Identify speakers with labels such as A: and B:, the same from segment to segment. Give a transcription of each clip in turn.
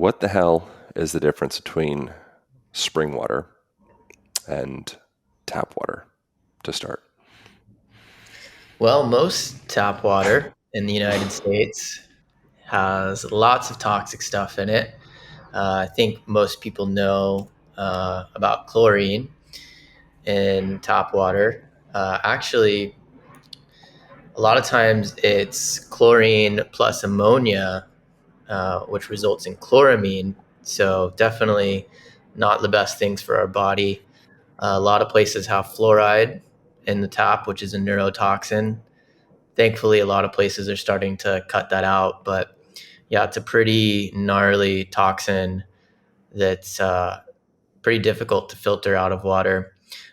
A: What the hell is the difference between spring water and tap water to start?
B: Well, most tap water in the United States has lots of toxic stuff in it. I think most people know about chlorine in tap water. Actually, a lot of times it's chlorine plus ammonia, which results in chloramine. So, definitely not the best things for our body. A lot of places have fluoride in the tap, which is a neurotoxin. Thankfully, a lot of places are starting to cut that out. But yeah, it's a pretty gnarly toxin that's pretty difficult to filter out of water.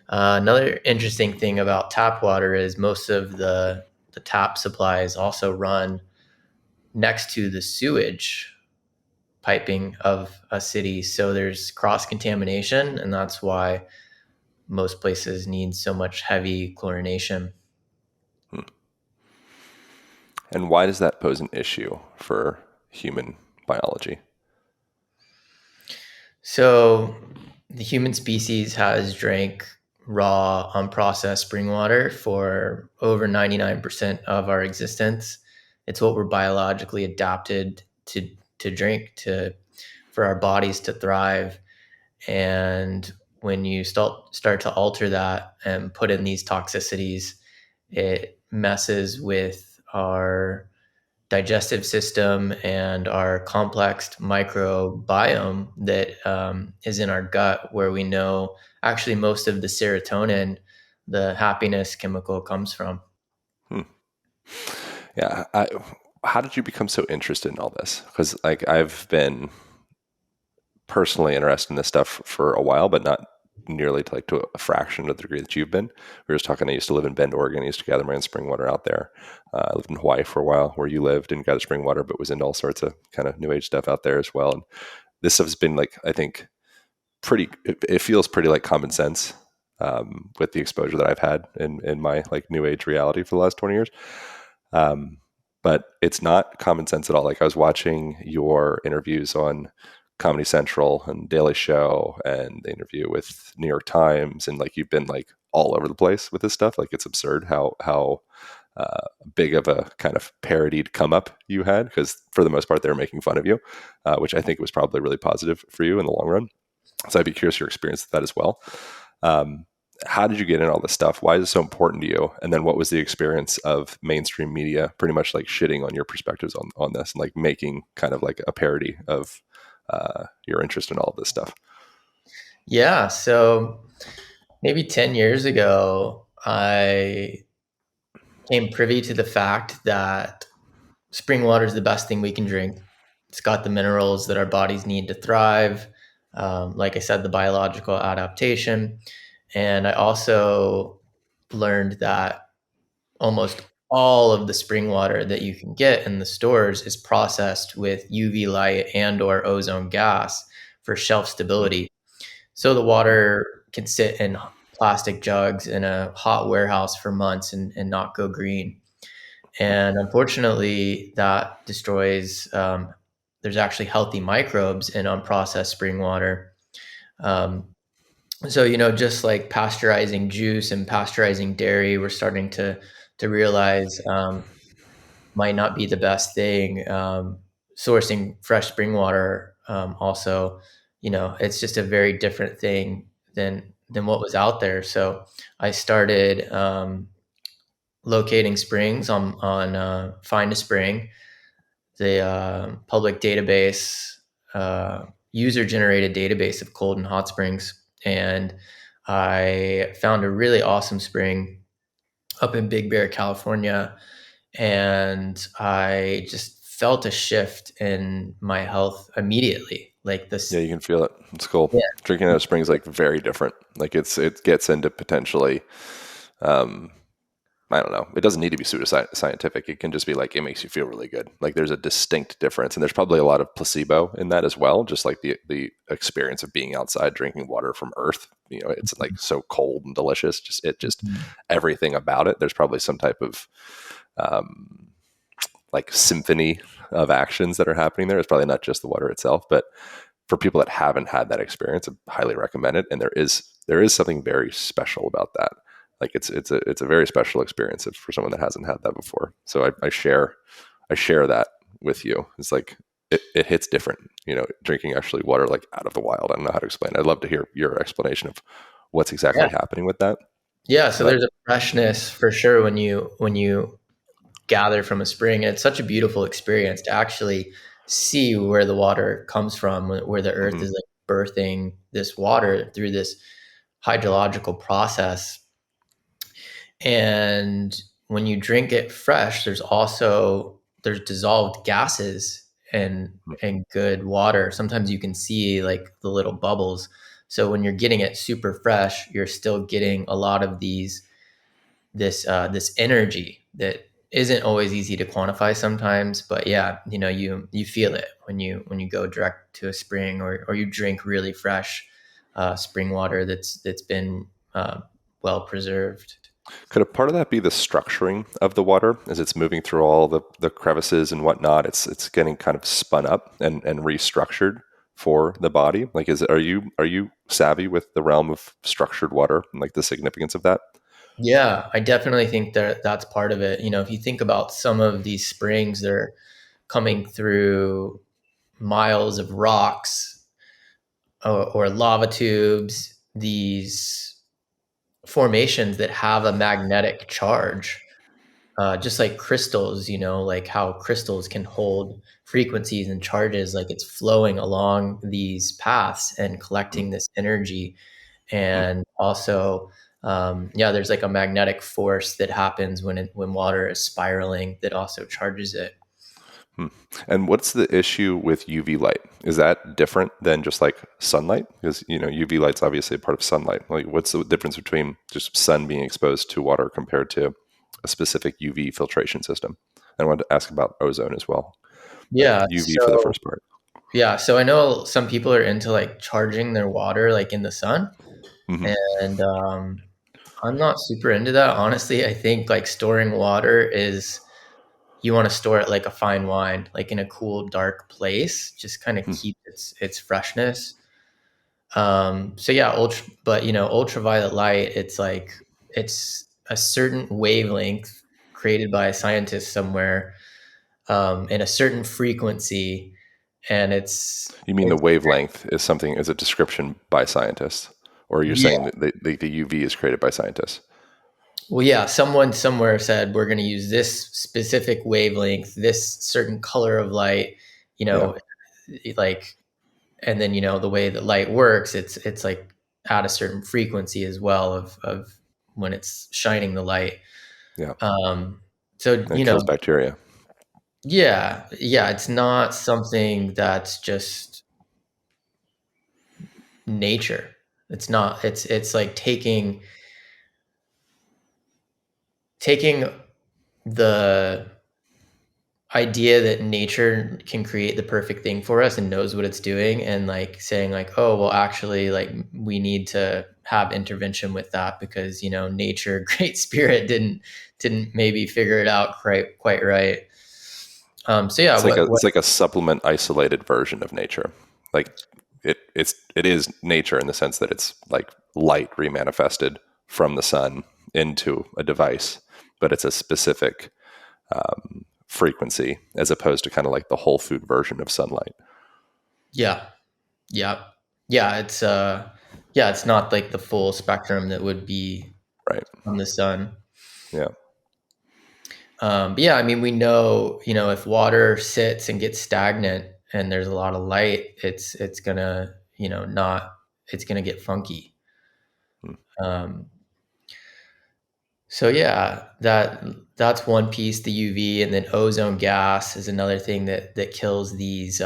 B: Another interesting thing about tap water is most of the tap supplies also run next to the sewage piping of a city. So there's cross contamination, and that's why most places need so much heavy chlorination.
A: Hmm. And why does that pose an issue for human biology?
B: So the human species has drank raw, unprocessed spring water for over 99% of our existence. It's what we're biologically adapted to drink to for our bodies to thrive. And when you start to alter that and put in these toxicities, it messes with our digestive system and our complex microbiome that is in our gut, where we know actually most of the serotonin, the happiness chemical, comes from.
A: Hmm. Yeah. How did you become so interested in all this? Because like I've been personally interested in this stuff for a while, but not nearly to a fraction of the degree that you've been. We were just talking. I used to live in Bend, Oregon. I used to gather my own spring water out there. I lived in Hawaii for a while, where you lived, and gather spring water, but was into all sorts of kind of new age stuff out there as well. And this stuff has been like, I think, pretty. It feels pretty like common sense with the exposure that I've had in my like new age reality for the last 20 years. Um, but it's not common sense at all. Like I was watching your interviews on Comedy Central and Daily Show and the interview with New York Times, and like you've been like all over the place with this stuff. Like it's absurd how big of a kind of parodied come up you had, because for the most part they were making fun of you, which I think was probably really positive for you in the long run. So I'd be curious your experience with that as well. Um, how did you get in all this stuff? Why is it so important to you? And then what was the experience of mainstream media pretty much like shitting on your perspectives on this and like making kind of like a parody of your interest in all of this stuff?
B: Yeah, so maybe 10 years ago, I came privy to the fact that spring water is the best thing we can drink. It's got the minerals that our bodies need to thrive. Like I said, the biological adaptation. And I also learned that almost all of the spring water that you can get in the stores is processed with UV light and or ozone gas for shelf
A: Hmm.
B: stability. So the water can sit in plastic jugs in a hot warehouse for months and not go green. And unfortunately, that destroys. There's actually healthy microbes in unprocessed spring water. Um, so just like pasteurizing juice and pasteurizing dairy, we're starting to realize might not be the best thing. Sourcing fresh spring water, also, it's just a very different thing than what was out there. So I started locating springs on Find a Spring, the public database, user generated database of cold and hot springs. And I found a really awesome spring up in Big Bear, California. And I just felt a shift in my health immediately. Like
A: Yeah,
B: this.
A: you can feel it. It's cool.
B: Yeah.
A: Drinking out of spring is like very different. Like it gets into potentially um, I don't know. It doesn't need to be pseudoscientific. It can just be like it makes you feel really good. Like there's a distinct difference, and there's probably a lot of placebo in that as well. Just like the experience of being outside drinking water from Earth. It's like so cold and delicious. Just
B: Mhm.
A: everything about it. There's probably some type of um, like symphony of actions that are happening there. It's probably not just the water itself, but for people that haven't had that experience, I highly recommend it. And there is something very special about that. Like it's a very special experience for someone that hasn't had that before. So I share that with you. It's like it hits different, drinking actually water like out of the wild. I don't know how to explain it. I'd love to hear your explanation of what's
B: Yeah.
A: exactly happening with that.
B: Yeah. So
A: But
B: there's a freshness for sure when you gather from a spring. And it's such a beautiful experience to actually see where the water comes from, where the earth
A: mhm,
B: is like birthing this water through this hydrological process. And when you drink it fresh, there's dissolved gases and good water. Sometimes you can see like the little bubbles. So when you're getting it super fresh, you're still getting a lot of this energy that isn't always easy to quantify sometimes. But yeah, you feel it when you go direct to a spring, or you drink really fresh spring water that's been well preserved.
A: could a part of that be the structuring of the water as it's moving through all the crevices and whatnot? It's getting kind of spun up and restructured for the body. Like, are you savvy with the realm of structured water and like the significance of that?
B: Yeah, I definitely think that that's part of it. If you think about some of these springs, they're coming through miles of rocks, or lava tubes, these formations that have a magnetic charge, just like crystals, like how crystals can hold frequencies and charges, like it's flowing along these paths and
A: Hmm.
B: collecting this energy.
A: Hmm.
B: And also, yeah, there's like a magnetic force that happens when water is spiraling that also charges it.
A: Hmm. And what's the issue with UV light? Is that different than just like sunlight? Because UV light's obviously a part of sunlight. Like, what's the difference between just sun being exposed to water compared to a specific UV filtration system? I wanted to ask about ozone as well, but
B: Yeah.
A: UV for the
B: So
A: first part.
B: yeah, so I know some people are into like charging their water like in the sun,
A: Hmm.
B: and I'm not super into that. Honestly, I think like storing water is, you want to store it like a fine wine, like in a cool, dark place, just kind of
A: Hmm.
B: keep its freshness. So yeah, ultraviolet light, it's a certain wavelength created by a scientist somewhere, in a certain frequency, and
A: You mean the
B: it's
A: wavelength is a description by scientists, or you're
B: yeah.
A: saying that the UV is created by scientists?
B: Well, yeah, someone somewhere said we're going to use this specific wavelength, this certain color of light, you
A: Yeah,
B: know, like, and then the way that light works, it's like at a certain frequency as well of when it's shining the light.
A: yeah.
B: Um, so
A: That kills bacteria.
B: yeah, yeah, it's not something that's just nature. It's not. It's like taking the idea that nature can create the perfect thing for us and knows what it's doing, and like saying like, oh well, actually, like we need to have intervention with that because nature, great spirit, didn't maybe figure it out quite right. So yeah,
A: It's like a
B: what
A: it's like a supplement isolated version of nature. Like it is nature in the sense that it's like light remanifested from the sun into a device, but it's a specific frequency as opposed to kind of like the whole food version of sunlight.
B: yeah, yeah, yeah, it's not like the full spectrum that would be
A: Right.
B: from the sun.
A: Yeah.
B: But yeah, I mean, we know, if water sits and gets stagnant and there's a lot of light, it's gonna, not, it's gonna get funky.
A: Hmm.
B: Um, so yeah, that's one piece, the UV, and then ozone gas is another thing that kills these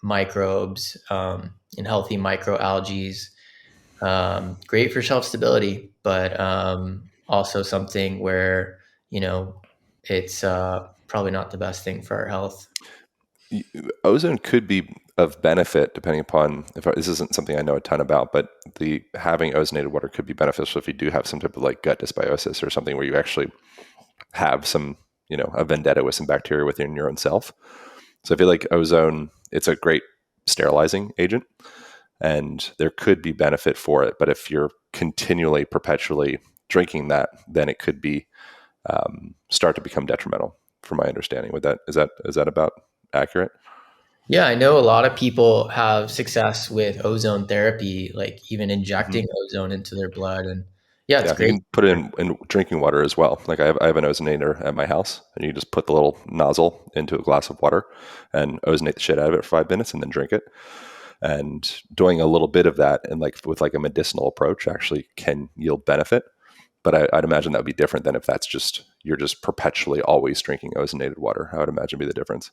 B: microbes, and healthy microalgae. Great for shelf stability, but also something where it's probably not the best thing for our health.
A: Ozone could be of benefit depending upon if this isn't something I know a ton about, but the having ozonated water could be beneficial if you do have some type of like gut dysbiosis or something where you actually have some a vendetta with some bacteria within your own self. So I feel like ozone, it's a great sterilizing agent, and there could be benefit for it. But if you're continually, perpetually drinking that, then it could be start to become detrimental. From my understanding, with that, is that about accurate?
B: Yeah, I know a lot of people have success with ozone therapy, like even
A: Hmm.
B: injecting ozone into their blood. And yeah, it's
A: Yeah, you
B: great.
A: can put it in drinking water as well. Like I have an ozonator at my house, and you just put the little nozzle into a glass of water and ozonate the shit out of it for 5 minutes, and then drink it. And doing a little bit of that and like with like a medicinal approach actually can yield benefit. But I'd imagine that would be different than if that's just you're just perpetually always drinking ozonated water. I would imagine be the difference.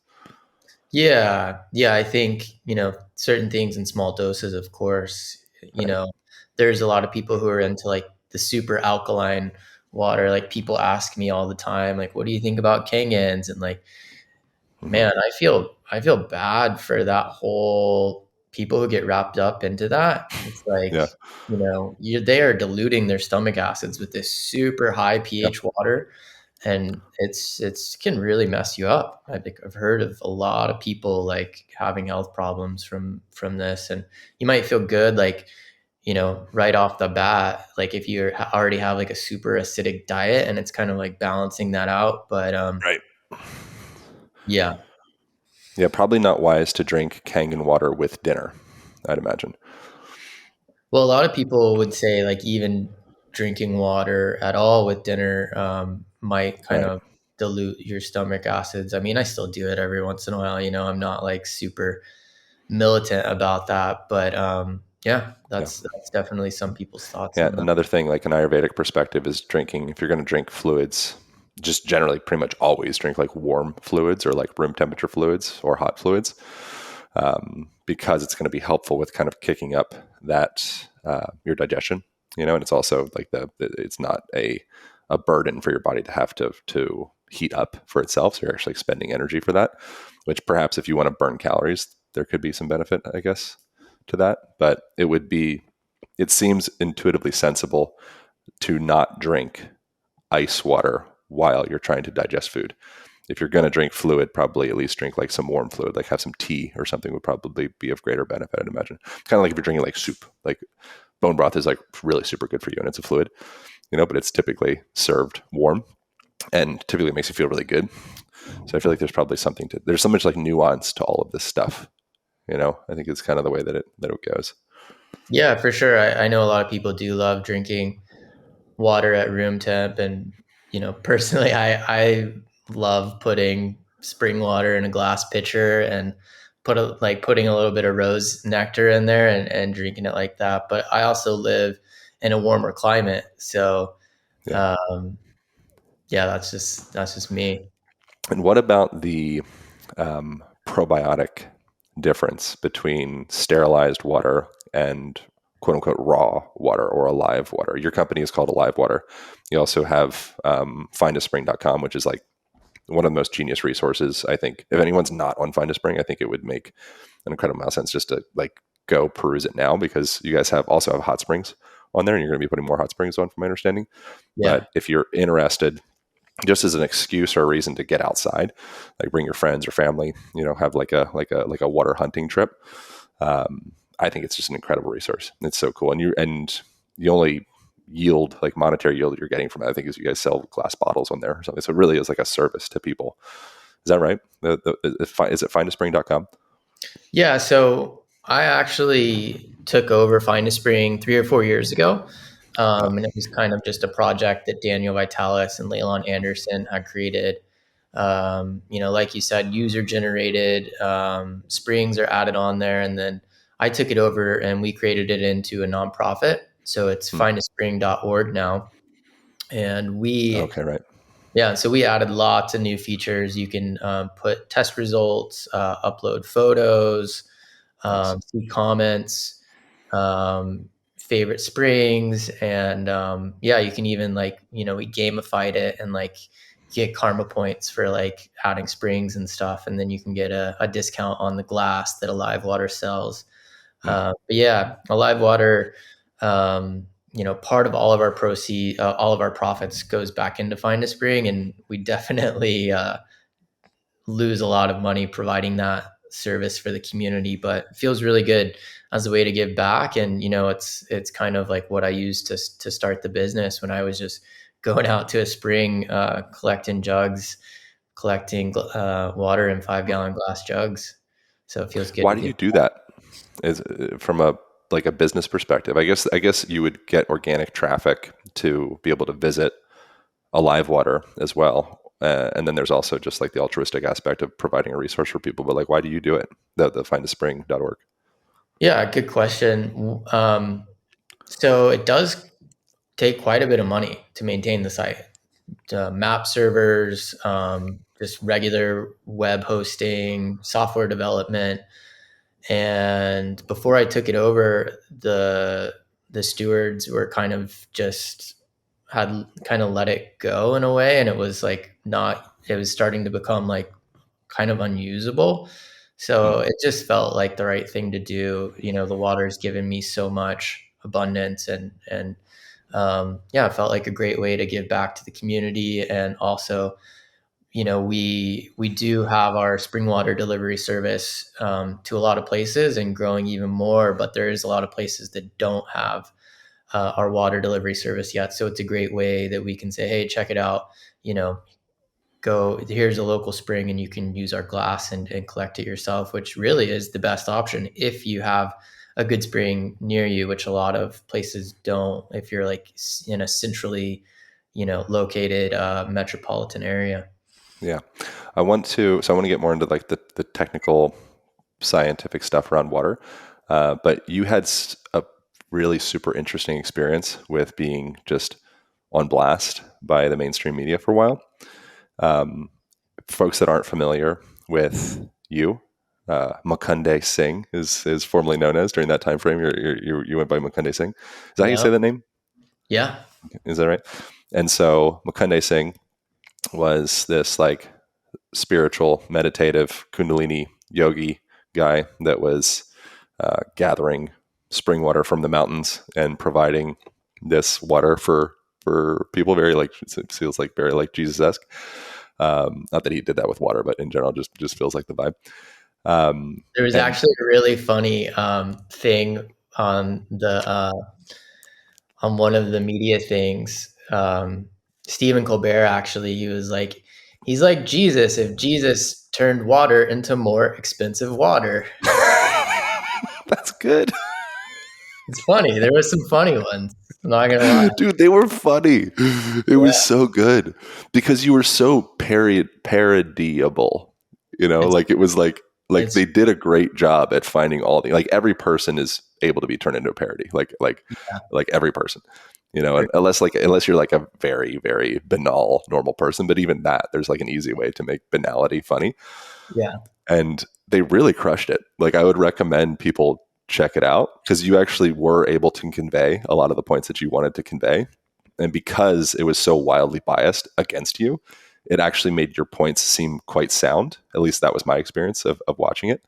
B: Yeah, yeah, I think, certain things in small doses, of course,
A: Right.
B: there's a lot of people who are into like the super alkaline water. Like people ask me all the time, like, what do you think about Kangans? And like,
A: Hmm.
B: man, I feel bad for that whole people who get wrapped up into that. It's like,
A: Yeah.
B: they are diluting their stomach acids with this super high
A: Yeah.
B: pH water, and it's can really mess you up. I've heard of a lot of people like having health problems from this, and you might feel good like right off the bat, like if you already have like a super acidic diet, and it's kind of like balancing that out. But
A: Right.
B: yeah.
A: Yeah. Probably not wise to drink Kangen water with dinner, I'd imagine.
B: Well, a lot of people would say like even drinking water at all with dinner might kind
A: Right.
B: of dilute your stomach acids. I mean, I still do it every once in a while. I'm not like super militant about that, but yeah,
A: Yeah.
B: that's definitely some people's thoughts
A: Yeah.
B: on that.
A: Another thing, like an Ayurvedic perspective, is drinking. If you're going to drink fluids, just generally pretty much always drink like warm fluids or like room temperature fluids or hot fluids, because it's going to be helpful with kind of kicking up that your digestion, and it's also like it's not a burden for your body to have to heat up for itself. So you're actually expending energy for that, which perhaps if you want to burn calories, there could be some benefit, I guess, to that. But it seems intuitively sensible to not drink ice water while you're trying to digest food. If you're going to drink fluid, probably at least drink like some warm fluid, like have some tea or something would probably be of greater benefit, I'd imagine. Kind of like if you're drinking like soup, like bone broth is like really super good for you and it's a fluid, but it's typically served warm and typically makes you feel really good. So I feel like there's so much like nuance to all of this stuff. I think it's kind of the way that it goes.
B: Yeah, for sure. I know a lot of people do love drinking water at room temp, and personally, I love putting spring water in a glass pitcher and putting a little bit of rose nectar in there and drinking it like that. But I also live in a warmer climate, so
A: Yeah.
B: um, yeah, that's just me.
A: And what about the probiotic difference between sterilized water and quote unquote raw water or alive water? Your company is called Alive Water. You also have findaspring.com, which is like one of the most genius resources. I think if anyone's not on Find a Spring, I think it would make an incredible amount of sense just to like go peruse it now, because you guys also have hot springs on there and you're going to be putting more hot springs on, from my understanding.
B: Yeah.
A: But if you're interested, just as an excuse or a reason to get outside, like bring your friends or family, have like a water hunting trip. I think it's just an incredible resource. It's so cool, and the only yield, like monetary yield, that you're getting from it, I think, is you guys sell glass bottles on there or something. So it really is like a service to people. Is that right? Is it findaspring.com?
B: Yeah, so I actually took over Find a Spring 3 or 4 years ago.
A: Ah,
B: And it was kind of just a project that Daniel Vitalis and Leylon Anderson had created. Like you said, user generated springs are added on there. And then I took it over and we created it into a nonprofit. So it's
A: hmm.
B: findaspring.org now. And
A: Okay, right.
B: yeah, so we added lots of new features. You can put test results, upload photos,
A: Nice.
B: see comments, favorite springs, and yeah, you can even we gamified it and like get karma points for like adding springs and stuff, and then you can get a discount on the glass that Alive Water sells.
A: Hmm.
B: But yeah, Alive Water. part of all of our proceed, all of our profits goes back into Find a Spring, and we definitely lose a lot of money providing that service for the community, but it feels really good as a way to give back. And it's kind of like what I used to start the business when I was just going out to a spring, collecting jugs, collecting water in 5-gallon glass jugs. So it feels good
A: Why
B: to
A: do
B: give.
A: you do that? Is from a like a business perspective? I guess you would get organic traffic to be able to visit a live water as well. And then there's also just like the altruistic aspect of providing a resource for people. But like, why do you do it? The findaspring.org.
B: Yeah, good question. So it does take quite a bit of money to maintain the site. Map servers, just regular web hosting, software development. And before I took it over, the stewards were kind of just had kind of let it go in a way, and it was like not. It was starting to become like kind of unusable.
A: Hmm.
B: So it just felt like the right thing to do. The water's given me so much abundance, and yeah, it felt like a great way to give back to the community. And also, we do have our spring water delivery service to a lot of places and growing even more, but there is a lot of places that don't have our water delivery service yet. So it's a great way that we can say, hey, check it out. You know, go here's a local spring and you can use our glass and collect it yourself, which really is the best option if you have a good spring near you, which a lot of places don't, if you're like in a centrally located metropolitan area.
A: Yeah. I want to get more into like the technical scientific stuff around water. But you had a really super interesting experience with being just on blast by the mainstream media for a while. Um, Folks that aren't familiar with you, Mukhande Singh is formerly known as during that time frame. You went by Mukhande Singh. Is that how you
B: Yeah.
A: say that name?
B: Yeah.
A: Is that right? And so Mukhande Singh was this like spiritual, meditative, Kundalini yogi guy that was gathering spring water from the mountains and providing this water for people. Very like it feels like very like Jesus esque. Not that he did that with water, but in general, just feels like the vibe.
B: There was
A: And
B: actually a really funny thing on one of the media things. Stephen Colbert actually, he's like Jesus if Jesus turned water into more expensive water.
A: that's good.
B: It's funny. There was some funny ones. I'm not gonna lie.
A: Dude, they were funny. It was
B: Yeah,
A: so good because you were so parodiable.
B: it's
A: Like it was like
B: it's
A: they did a great job at finding all the like every person is able to be turned into a parody.
B: yeah,
A: Like every person.
B: for,
A: And unless you're like a very very banal normal person, but even that there's like an easy way to make banality funny.
B: yeah,
A: And they really crushed it. Like I would recommend people check it out because you actually were able to convey a lot of the points that you wanted to convey. And because it was so wildly biased against you, it actually made your points seem quite sound. At least that was my experience of watching it.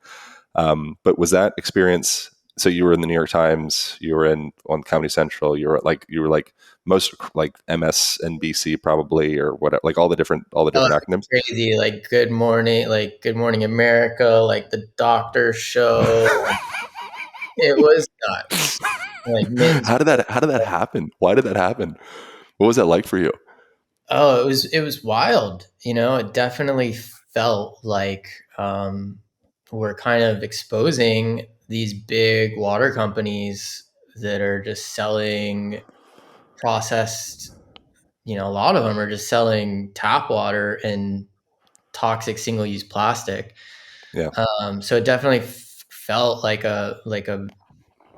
A: But was that experience? So you were in the New York Times, you were in on Comedy Central, you were like most like MSNBC probably or whatever, like all the different acronyms.
B: crazy. Like Good Morning America, like the Doctor Show. It was nuts. Like men's.
A: How did that happen? Why did that happen? What was that like for you?
B: Oh, it was wild. It definitely felt like we're kind of exposing these big water companies that are just selling processed. A lot of them are just selling tap water in toxic single-use plastic.
A: Yeah,
B: So it definitely felt like a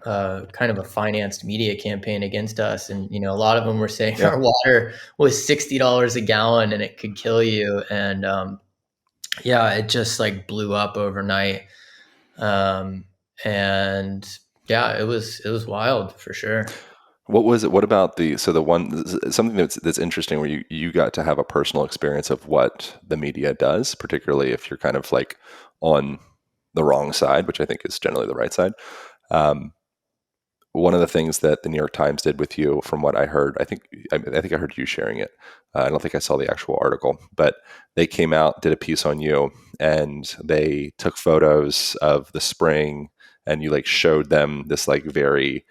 B: kind of a financed media campaign against us. And a lot of them were saying
A: yeah.
B: our water was $60 a gallon and it could kill you. And yeah, it just like blew up overnight. Um, and yeah, it was wild for sure.
A: What was it? What about the one something that's interesting where you got to have a personal experience of what the media does, particularly if you're kind of like on the wrong side, which I think is generally the right side. Um, one of the things that the New York Times did with you, from what I heard, I think I heard you sharing it. I don't think I saw the actual article, but they came out, did a piece on you, and they took photos of the spring, and you like showed them this like very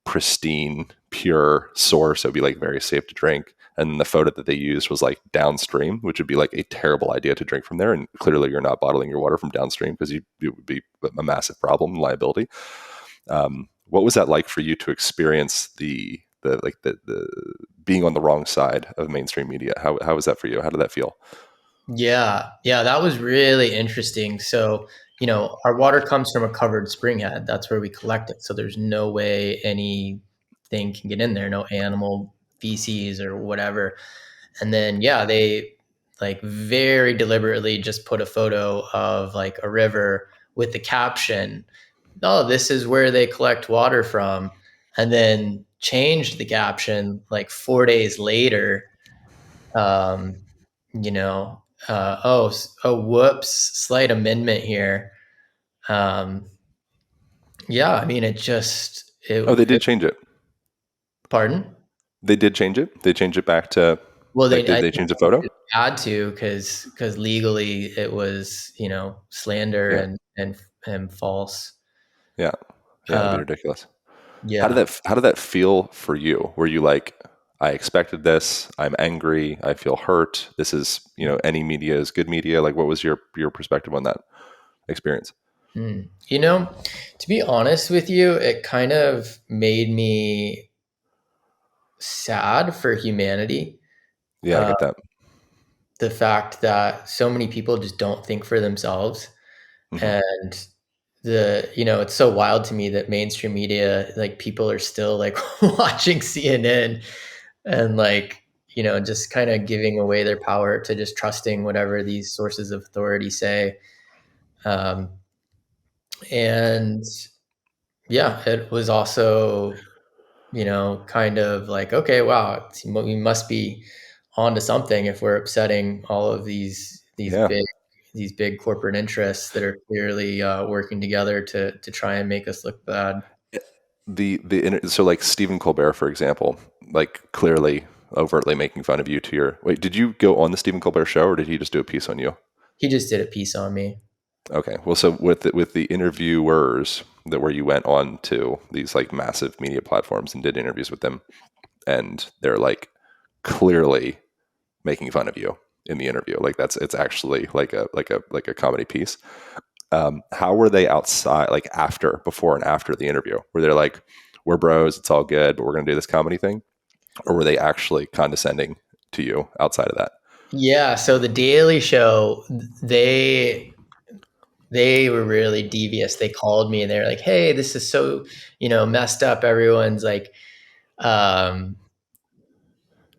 A: pristine, pure source. It would be like very safe to drink. And the photo that they used was like downstream, which would be like a terrible idea to drink from there. And clearly, you're not bottling your water from downstream because it would be a massive problem, liability. What was that like for you to experience the being on the wrong side of mainstream media? How was that for you? How did that feel?
B: Yeah, yeah, that was really interesting. So, our water comes from a covered spring head. That's where we collect it. So there's no way anything can get in there, no animal feces or whatever. And then, yeah, they like very deliberately just put a photo of like a river with the caption, "Oh, this is where they collect water from," and then changed the caption like 4 days later. Um, oh, whoops, slight amendment here. Um, yeah, I mean,
A: Oh, they did change it.
B: pardon?
A: They did change it. They changed it back to
B: Well,
A: like
B: I
A: did they
B: think
A: change the photo?
B: they had to because legally it was slander
A: Yeah,
B: and false.
A: yeah, yeah. That'd be
B: Uh,
A: ridiculous.
B: yeah.
A: How did that feel for you? Were you like, I expected this. I'm angry. I feel hurt. This is any media is good media. Like, what was your perspective on that experience?
B: Mm. To be honest with you, it kind of made me sad for humanity.
A: Yeah, I
B: Uh,
A: get that.
B: the fact that so many people just don't think for themselves.
A: Hmm.
B: And it's so wild to me that mainstream media, like people are still like watching CNN and like, just kind of giving away their power to just trusting whatever these sources of authority say. Um, and yeah, it was also, kind of like, okay, wow, we must be onto something if we're upsetting all of
A: Yeah.
B: these big corporate interests that are clearly working together to try and make us look bad.
A: So like Stephen Colbert, for example, like clearly overtly making fun of you to your wait. Did you go on the Stephen Colbert show, or did he just do a piece on you?
B: He just did a piece on me.
A: Okay. Well, so with the interviewers that where you went on to these like massive media platforms and did interviews with them, and they're like clearly making fun of you in the interview. Like it's actually like a comedy piece. How were they outside, like before and after the interview? Were they like, we're bros, it's all good, but we're gonna do this comedy thing? Or were they actually condescending to you outside of that?
B: Yeah, so the Daily Show, they they were really devious. They called me and they're like, "Hey, this is so, messed up. Everyone's like um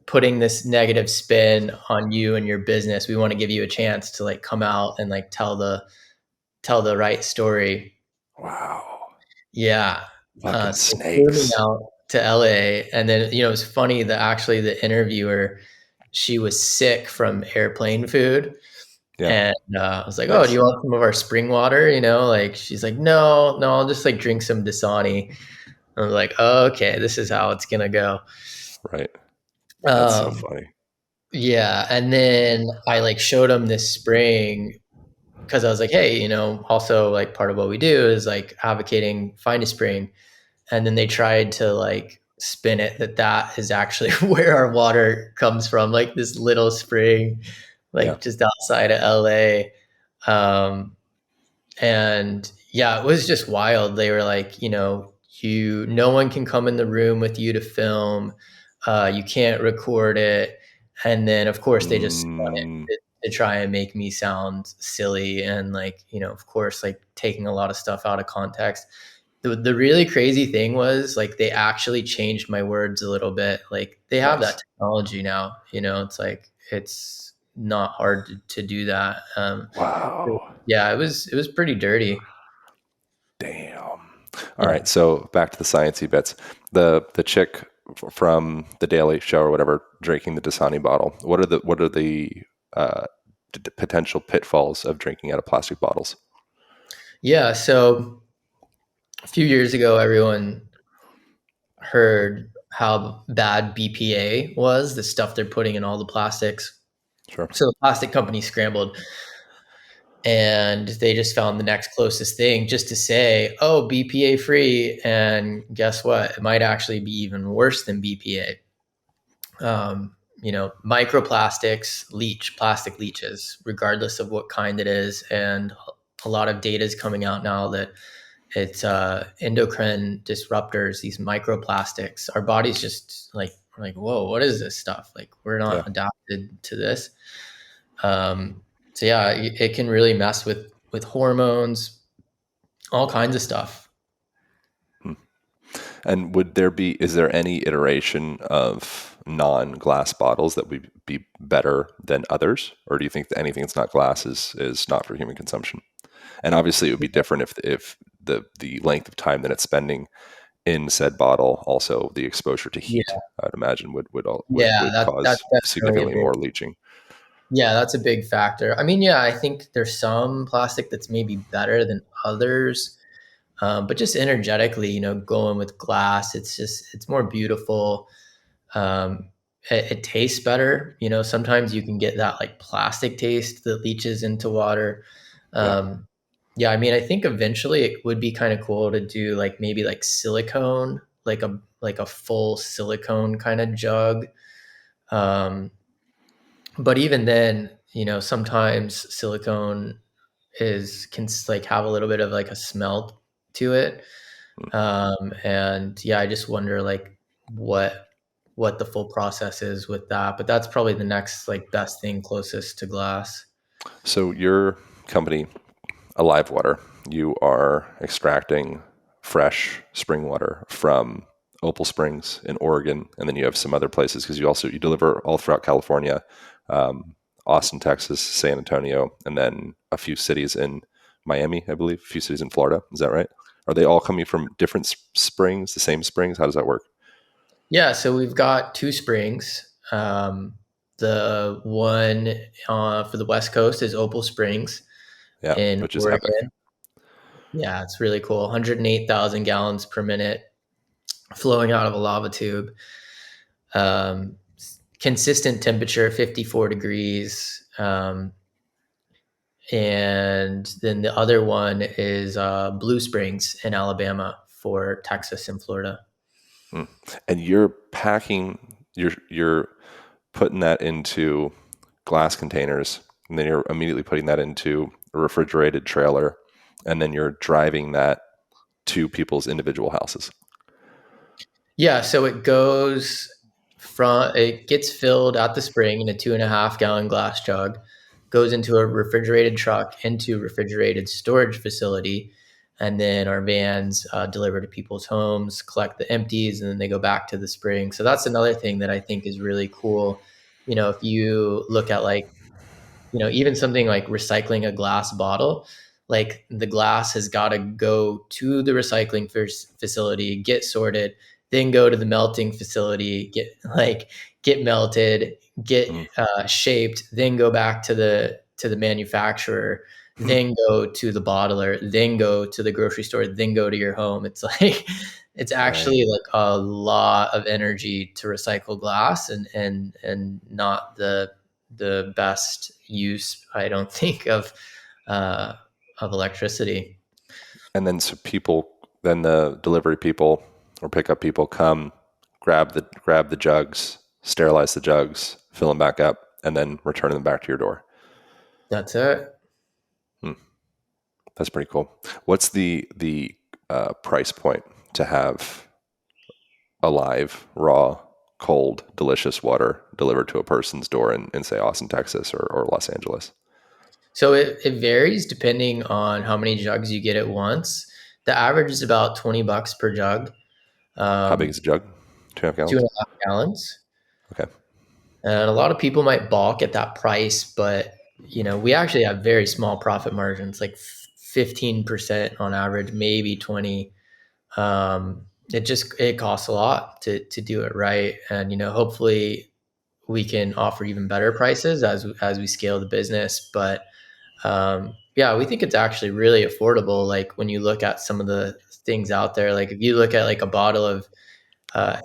B: putting this negative spin on you and your business. We want to give you a chance to like come out and like tell the right story."
A: Wow.
B: Yeah.
A: Fucking
B: So they flew me
A: snakes.
B: out to LA, and then it was funny that actually the interviewer, she was sick from airplane food,
A: Yeah.
B: and I was like, "Oh, do
A: Nice.
B: you want some of our spring water?" Like she's like, "No, no, I'll just like drink some Dasani." I was like, oh, "Okay, this is how it's gonna go."
A: Right. That's so
B: Um,
A: funny.
B: yeah, and then I like showed him this spring because I was like, "Hey, also like part of what we do is like advocating find a spring." And then they tried to like spin it that is actually where our water comes from, like this little spring,
A: Yeah.
B: like just outside of LA. Um, and yeah, it was just wild. They were like, no one can come in the room with you to film. You can't record it. And then of course they just spun it
A: Mm,
B: to try and make me sound silly and like, of course, like taking a lot of stuff out of context. The really crazy thing was like they actually changed my words a little bit. Like they have that
A: nice.
B: technology now, it's like it's not hard to do that.
A: Wow.
B: Yeah, it was pretty dirty.
A: Damn. All
B: Yeah.
A: right. So back to the sciencey bits. The chick from the Daily Show or whatever drinking the Dasani bottle. What are the potential pitfalls of drinking out of plastic bottles?
B: Yeah, so a few years ago everyone heard how bad BPA was, the stuff they're putting in all the plastics.
A: Sure.
B: So the plastic company scrambled and they just found the next closest thing just to say, oh, BPA free. And guess what? It might actually be even worse than BPA. Microplastics leach, plastic leaches, regardless of what kind it is. And a lot of data is coming out now that it's endocrine disruptors, these microplastics. Our body's just like, whoa, what is this stuff? Like, we're
A: Yeah.
B: not adapted to this. So yeah, it can really mess with hormones, all kinds of stuff.
A: Hmm. And is there any iteration of non-glass bottles that would be better than others? Or do you think that anything that's not glass is not for human consumption? And obviously it would be different if the length of time that it's spending in said bottle, also the exposure to heat,
B: Yeah,
A: I'd imagine
B: yeah,
A: would
B: that's
A: cause
B: definitely a
A: significantly
B: big.
A: more leaching.
B: Yeah, that's a big factor. I mean, yeah, I think there's some plastic that's maybe better than others, but just energetically, going with glass, it's more beautiful. It tastes better. Sometimes you can get that like plastic taste that leaches into water.
A: Yeah.
B: Um, yeah, I mean, I think eventually it would be kind of cool to do like maybe like silicone, like a full silicone kind of jug. Um, but even then, sometimes silicone can like have a little bit of like a smell to it. And yeah, I just wonder like what what the full process is with that. But that's probably the next like best thing closest to glass.
A: So your company, Alive Water, you are extracting fresh spring water from Opal Springs in Oregon, and then you have some other places because you deliver all throughout California, um, Austin, Texas, San Antonio, and then a few cities in Miami, I believe, a few cities in Florida. Is that right? Are they all coming from different springs, the same springs? How does that work?
B: Yeah, so we've got two springs. The one for the West Coast is Opal Springs
A: Yeah,
B: in
A: which is epic.
B: Oregon. Yeah, it's really cool. 108,000 gallons per minute flowing out of a lava tube. Um, Consistent temperature, 54 degrees. And then the other one is Blue Springs in Alabama for Texas and Florida.
A: Mm. And you're you're putting that into glass containers, and then you're immediately putting that into a refrigerated trailer, and then you're driving that to people's individual houses.
B: Yeah, so it gets filled at the spring in a 2.5 gallon glass jug, goes into a refrigerated truck into a refrigerated storage facility, and then our vans deliver to people's homes, collect the empties, and then they go back to the spring. So that's another thing that I think is really cool. If you look at like even something like recycling a glass bottle, like the glass has got to go to the recycling facility, get sorted, then go to the melting facility, get melted, get
A: Mm.
B: shaped, then go back to the manufacturer, then go to the bottler, then go to the grocery store, then go to your home. It's like it's
A: Right.
B: actually like a lot of energy to recycle glass, and not the best use, I don't think, uh, of electricity.
A: And then then the delivery people or pickup people come, grab the jugs, sterilize the jugs, fill them back up, and then return them back to your door.
B: That's it.
A: Hmm. That's pretty cool. What's the price point to have alive, raw, cold, delicious water delivered to a person's door in say, Austin, Texas or Los Angeles?
B: So it varies depending on how many jugs you get at once. The average is about $20 per jug,
A: How big is
B: um,
A: a jug? 2.5 gallons?
B: 2.5 gallons.
A: Okay.
B: And a lot of people might balk at that price, but we actually have very small profit margins, like 15% on average, maybe 20. It costs a lot to do it right, and hopefully we can offer even better prices as we scale the business. But yeah, we think it's actually really affordable. Like when you look at some of the things out there, like if you look at like a bottle of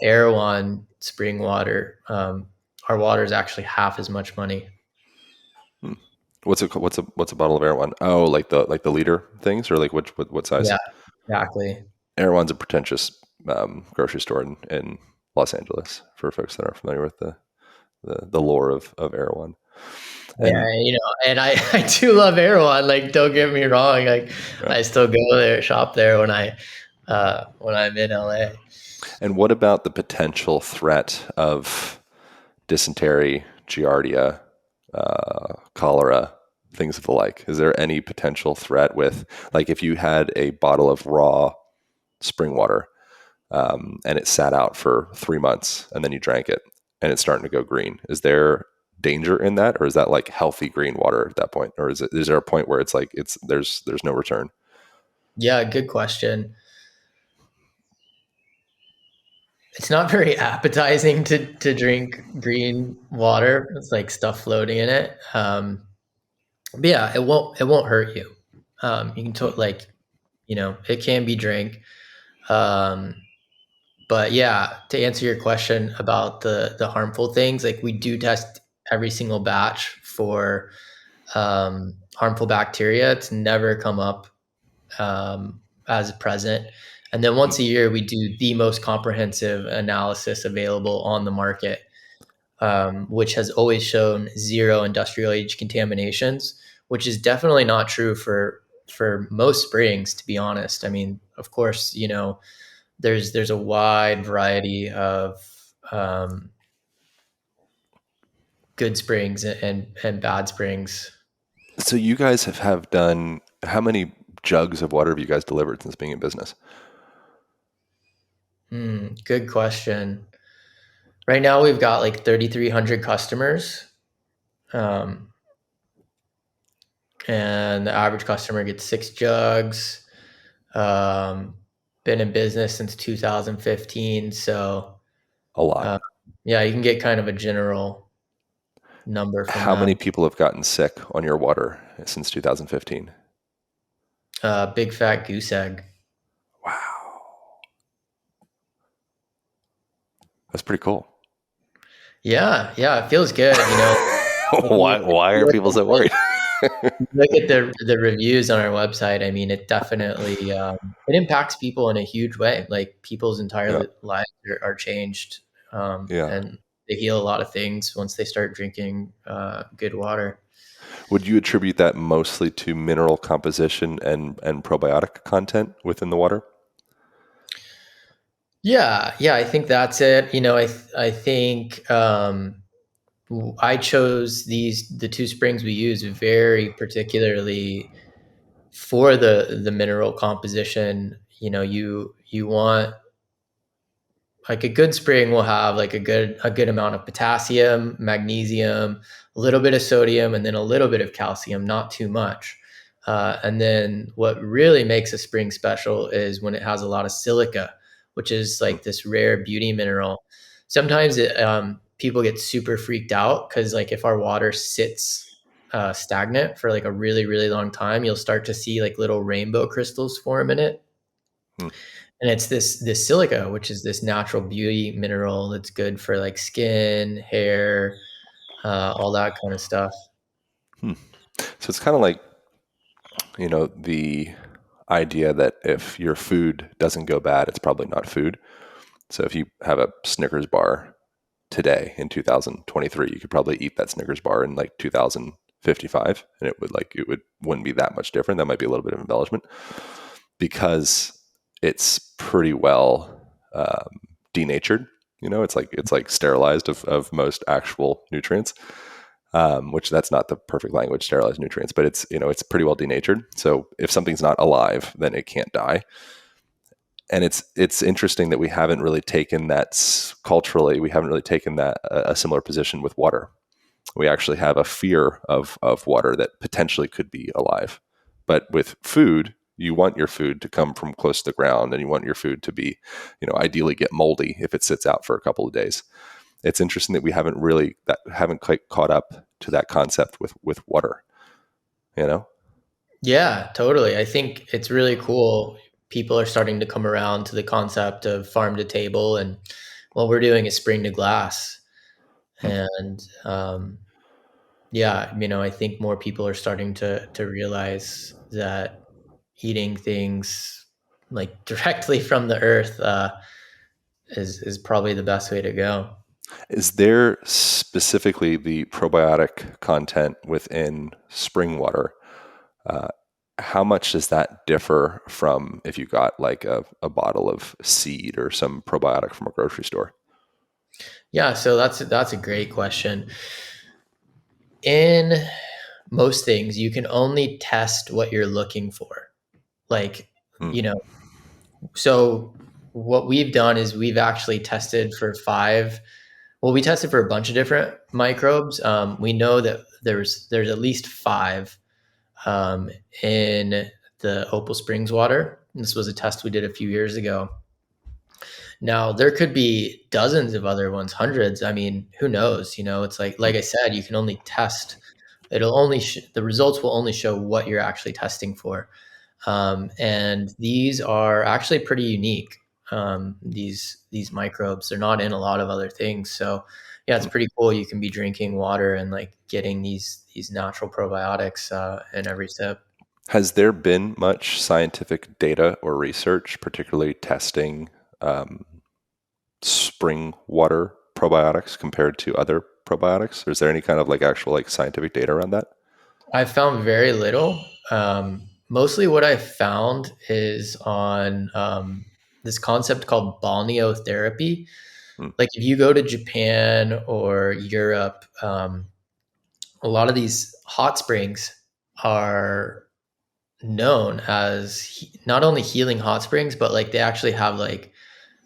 B: Erewhon spring water, our water is actually half as much money.
A: Hmm. What's a bottle of Erewhon? Oh, like the liter things, or like what size?
B: Yeah, exactly.
A: Erewhon's a pretentious grocery store in Los Angeles for folks that aren't familiar with the lore of Erewhon.
B: Yeah,
A: And
B: and I do love Erewhon. Like, don't get me wrong. Like,
A: uh,
B: I still go there, shop there when I'm in LA.
A: and what about the potential threat of dysentery, giardia, cholera, things of the like? Is there any potential threat with, like, if you had a bottle of raw spring water and it sat out for 3 months and then you drank it and it's starting to go green? Is there danger in that, or is that like healthy green water at that point, or is there a point where it's like there's no return?
B: Yeah, good question. It's not very appetizing to drink green water. It's like stuff floating in it. But yeah, it won't hurt you. You can
A: Hmm.
B: like, it can be drink. Um, but yeah, to answer your question about the harmful things, like we do test every single batch for harmful bacteria. It's never come up as present. And then
A: Hmm.
B: once a year, we do the most comprehensive analysis available on the market, which has always shown zero industrial age contaminations, which is definitely not true for most springs, to be honest. I mean, of course, there's a wide variety of um, good springs and bad springs.
A: So you guys have done, how many jugs of water have you guys delivered since being in business?
B: Good question. Right now, we've got like 3,300 customers. Um, and the average customer gets 6 jugs. Um, been in business since 2015, so
A: A lot.
B: uh, yeah, you can get kind of a general number from
A: How
B: that.
A: many people have gotten sick on your water since 2015?
B: Big fat goose egg.
A: Wow, that's pretty cool.
B: Yeah, yeah, it feels good.
A: Why
B: If you
A: are
B: look
A: people
B: at
A: so worried?
B: the reviews on our website, I mean, it definitely it impacts people in a huge way. Like people's
A: Yeah,
B: entire lives are changed,
A: yeah.
B: and they heal a lot of things once they start drinking good water.
A: Would you attribute that mostly to mineral composition and probiotic content within the water?
B: Yeah, yeah, I think that's it. I think I chose the two springs we use very particularly for the mineral composition. You want like a good spring will have like a good amount of potassium, magnesium, a little bit of sodium, and then a little bit of calcium, not too much. And then what really makes a spring special is when it has a lot of silica, which is
A: Hmm.
B: like this rare beauty mineral. Sometimes people get super freaked out because like if our water sits stagnant for like a really really long time, you'll start to see like little rainbow crystals form in it,
A: Hmm.
B: and it's this silica, which is this natural beauty mineral that's good for like skin, hair, all that kind of stuff.
A: Hmm. So it's kind of like, the idea that if your food doesn't go bad, it's probably not food. So if you have a Snickers bar today in 2023, you could probably eat that Snickers bar in like 2055, and it wouldn't be that much different. That might be a little bit of embellishment because it's pretty well denatured. It's like sterilized of most actual nutrients. Which that's not the perfect language, sterilized nutrients, but it's pretty well denatured. So if something's not alive, then it can't die. And it's interesting that we haven't really taken that culturally. We haven't really taken that a similar position with water. We actually have a fear of water that potentially could be alive. But with food, you want your food to come from close to the ground, and you want your food to be, ideally get moldy if it sits out for a couple of days. It's interesting that we haven't quite caught up to that concept with water. You know,
B: Yeah, totally. I think it's really cool. people are starting to come around to the concept of farm to table, and what we're doing is spring to glass.
A: Hmm.
B: And yeah, I think more people are starting to realize that eating things like directly from the earth is probably the best way to go.
A: Is there specifically the probiotic content within spring water? Uh, how much does that differ from if you got like a bottle of seed or some probiotic from a grocery store?
B: Yeah, so that's a great question. In most things, you can only test what you're looking for. Like,
A: Hmm.
B: you know, so what we've done is we've actually tested for five. Well, we tested for a bunch of different microbes. We know that there's at least five um, in the Opal Springs water. This was a test we did a few years ago. Now there could be dozens of other ones, hundreds. I mean, who knows? It's like I said, you can only test. It'll only the results will only show what you're actually testing for, and these are actually pretty unique. These microbes, they're not in a lot of other things. So yeah, it's
A: Hmm.
B: pretty cool. You can be drinking water and like getting these natural probiotics in every sip.
A: Has there been much scientific data or research, particularly testing um, spring water probiotics compared to other probiotics? Or is there any kind of like actual like scientific data around that?
B: I've found very little. Mostly what I've found is on this concept called balneotherapy.
A: Hmm.
B: Like if you go to Japan or Europe, a lot of these hot springs are known as not only healing hot springs, but like they actually have like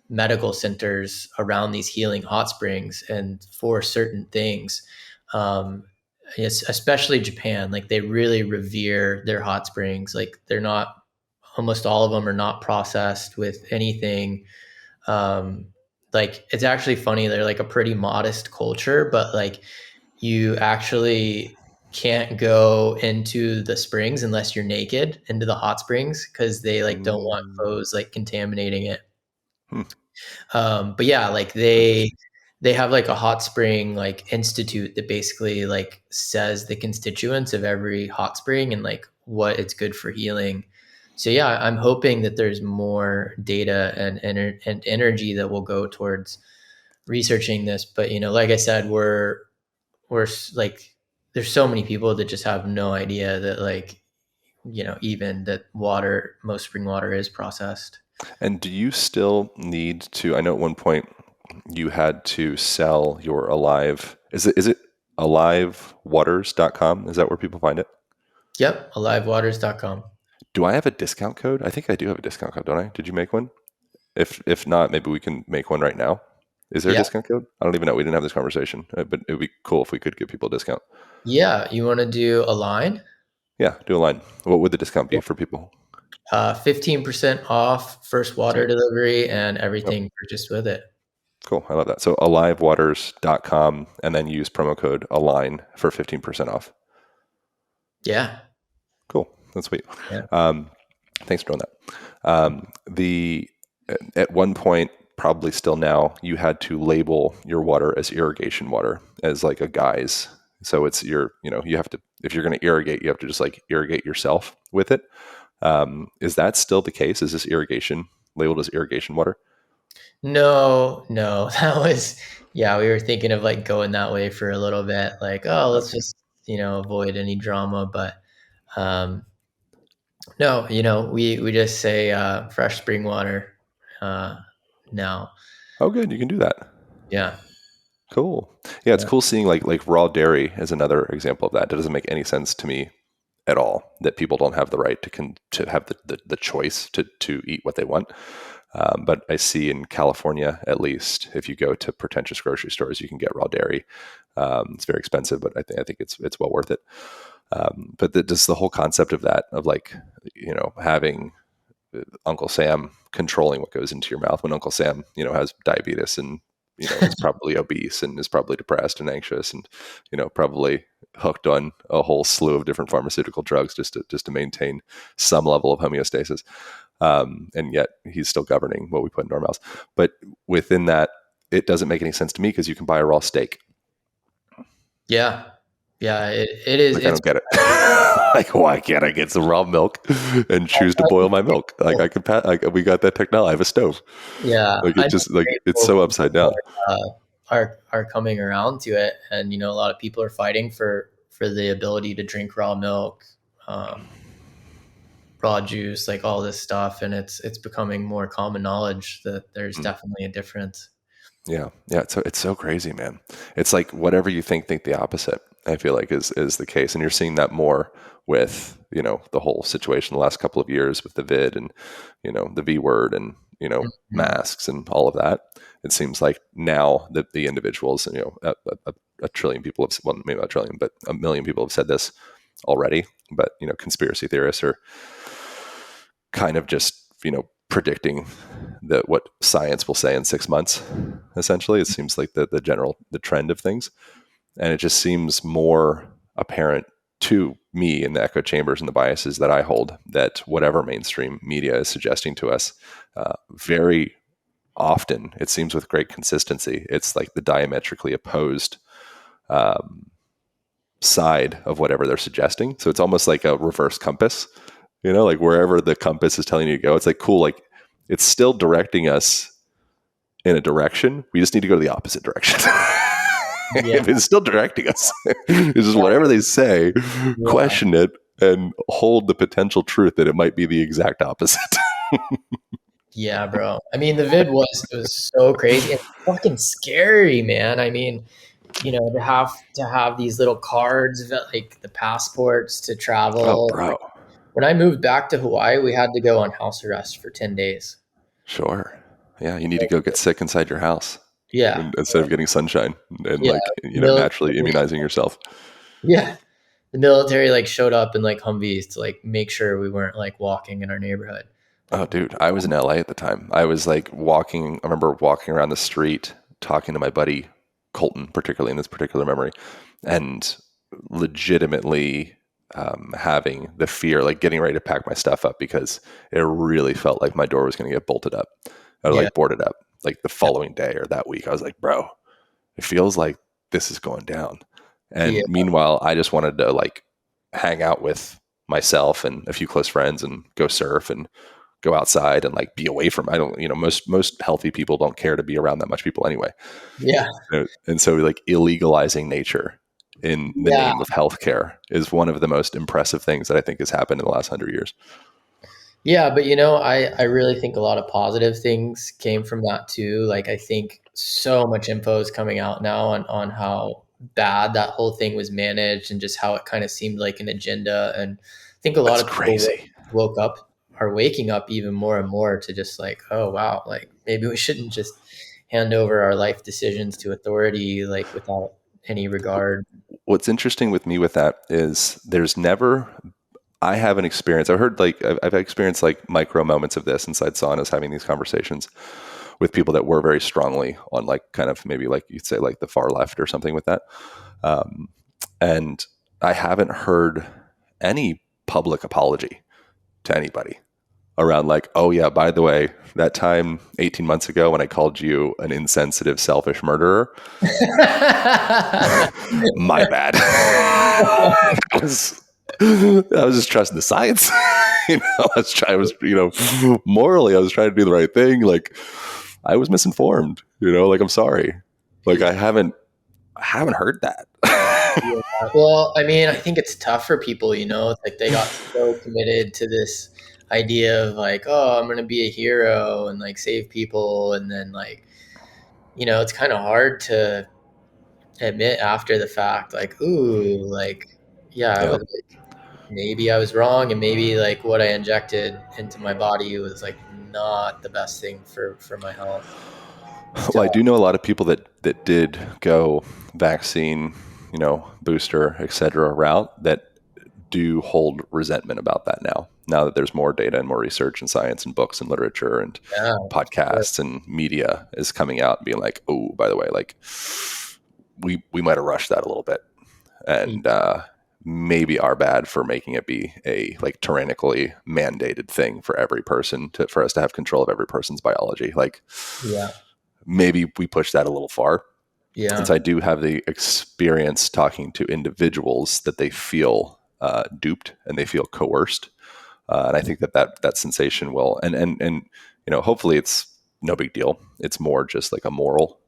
B: medical centers around these healing hot springs and for certain things. Um, yes, especially Japan, like they really revere their hot springs. Like they're not, almost all of them are not processed with anything. Um, like it's actually funny. They're like a pretty modest culture, but like you actually can't go into the springs unless you're naked into the hot springs because they like don't want
A: Mm.
B: clothes like contaminating it.
A: Hmm.
B: But yeah, like they
A: Interesting.
B: they have like a hot spring like institute that basically like says the constituents of every hot spring and like what it's good for healing. So yeah, I'm hoping that there's more data and energy that will go towards researching this. But like I said, like there's so many people that just have no idea that like even that water, most spring water is processed.
A: And do you still need to? I know at one point you had to sell your alive. Is it alivewaters.com? Is that where people find it?
B: Yep, alivewaters.com.
A: Do I have a discount code? I think I do have a discount code, don't I? Did you make one? If not, maybe we can make one right now. Is there a
B: Yeah.
A: discount code? I don't even know. We didn't have this conversation, but it would be cool if we could give people a discount.
B: Yeah, you want to do a line?
A: Yeah, do a line. What would the discount be for people?
B: 15% off first water
A: Sweet.
B: delivery and
A: Yep.
B: everything purchased with it.
A: Cool. I love that. So alivewaters.com and then use promo code ALIGN for 15% off.
B: Yeah.
A: Cool. That's sweet.
B: Yeah.
A: Um, thanks for doing that. The At one point, probably still now, you had to label your water as irrigation water as like a guise. So it's you have to, if you're going to irrigate, you have to just like irrigate yourself with it. Is that still the case? Is this irrigation labeled as irrigation water?
B: No, no. That was yeah, we were thinking of like going that way for a little bit. Like, oh, let's
A: Okay.
B: just, avoid any drama. But um no, we just say fresh spring water uh now.
A: Oh, good. You can do that.
B: Yeah.
A: Cool. Yeah, it's
B: Yeah.
A: cool seeing like raw dairy as another example of that. That doesn't make any sense to me at all. That people don't have the right to have the choice to eat what they want. But I see in California, at least, if you go to pretentious grocery stores, you can get raw dairy. It's very expensive, but I think it's well worth it. But just the whole concept of that, of like, having Uncle Sam controlling what goes into your mouth when Uncle Sam, has diabetes and, is probably obese and is probably depressed and anxious and, probably hooked on a whole slew of different pharmaceutical drugs just to maintain some level of homeostasis. And yet he's still governing what we put into our mouths. But within that, it doesn't make any sense to me because you can buy a raw steak.
B: Yeah. Yeah. It is.
A: Like, I
B: It's
A: don't get it. Like, why can't I get some raw milk and choose to boil my milk? Like, I could, like, we got that technology. I have a stove.
B: yeah.
A: Like,
B: I'm
A: it just, like, it's
B: grateful
A: so upside
B: people
A: down.
B: are coming around to it, and a lot of people are fighting for the ability to drink raw milk, um, raw juice, like all this stuff, and it's becoming more common knowledge that there's
A: Mm.
B: definitely a difference.
A: Yeah. Yeah. It's so crazy, man. It's like whatever you think the opposite, I feel like is the case. And you're seeing that more with, the whole situation the last couple of years with the vid and, the V word and,
B: Mhm.
A: masks and all of that. It seems like now that the individuals, a trillion people have, well, maybe not a trillion, but a million people have said this already. But, conspiracy theorists are kind of just, predicting that what science will say in 6 months. Essentially, it seems like the trend of things, and it just seems more apparent to me in the echo chambers and the biases that I hold that whatever mainstream media is suggesting to us, very often, it seems with great consistency, it's like the diametrically opposed um, side of whatever they're suggesting. So it's almost like a reverse compass, like wherever the compass is telling you to go, it's like, cool, like it's still directing us in a direction. We just need to go to the opposite direction.
B: Yeah,
A: If it's still directing us, it's just whatever they say,
B: yeah,
A: question it and hold the potential truth that it might be the exact opposite.
B: yeah, bro. I mean, the vid was so crazy and fucking scary, man. I mean, to have these little cards that like the passports to
A: Oh,
B: travel.
A: bro.
B: When I moved back to Hawaii, we had to go on house arrest for 10 days.
A: Sure. Yeah, you need to go get sick inside your house
B: Yeah.
A: instead of getting sunshine and
B: Yeah.
A: like,
B: The
A: naturally
B: military,
A: immunizing yourself.
B: yeah. The military like showed up in like Humvees to like make sure we weren't like walking in our neighborhood.
A: Oh,
B: Like,
A: dude, I was in LA at the time. I was like I remember walking around the street talking to my buddy Colton, particularly in this particular memory, and legitimately having the fear, like getting ready to pack my stuff up because it really felt like my door was going to get bolted up or
B: yeah.
A: like boarded up like the following day or that week. I was like, bro, it feels like this is going down.
B: Yeah.
A: And meanwhile, I just wanted to like hang out with myself and a few close friends and go surf and go outside and like be away from. I don't, most healthy people don't care to be around that much people anyway.
B: Yeah.
A: And so like illegalizing nature in the
B: Yeah.
A: name of healthcare is one of the most impressive things that I think has happened in the last 100 years.
B: Yeah, but I really think a lot of positive things came from that too. Like I think so much info is coming out now on how bad that whole thing was managed and just how it kind of seemed like an agenda. And I think a lot
A: That's
B: of people
A: crazy.
B: woke up are waking up even more and more to just like, oh wow, like maybe we shouldn't just hand over our life decisions to authority like without any regard.
A: What's interesting with me with that is there's never I haven't experienced. I've heard like I've experienced like micro moments of this inside saunas, having these conversations with people that were very strongly on like kind of maybe like you'd say like the far left or something with that. Um, and I haven't heard any public apology to anybody around like, oh yeah, by the way, that time 18 months ago when I called you an insensitive, selfish murderer, my bad. I was just trusting the science. Morally, I was trying to do the right thing. Like, I was misinformed. Like, I'm sorry. Like, I haven't heard that.
B: Yeah. Well, I mean, I think it's tough for people, it's like they got so committed to this idea of like, oh, I'm going to be a hero and like save people. And then like, it's kind of hard to admit after the fact, like, ooh, like, yeah, I was
A: Yep.
B: like, maybe I was wrong. And maybe like what I injected into my body was like not the best thing for my health. It's
A: Well, I
B: tough.
A: do know a lot of people that did go vaccine, booster, et cetera, route that do hold resentment about that now. Now that there's more data and more research and science and books and literature and
B: Yeah. Sure.
A: podcasts and media is coming out and being like, oh, by the way, like we might have rushed that a little bit. And maybe our bad for making it be a like tyrannically mandated thing for every person for us to have control of every person's biology. Like
B: Yeah.
A: maybe we push that a little far. And
B: Yeah.
A: so I do have the experience talking to individuals that they feel duped and they feel coerced. And I think that sensation will, and hopefully it's no big deal. It's more just like a moral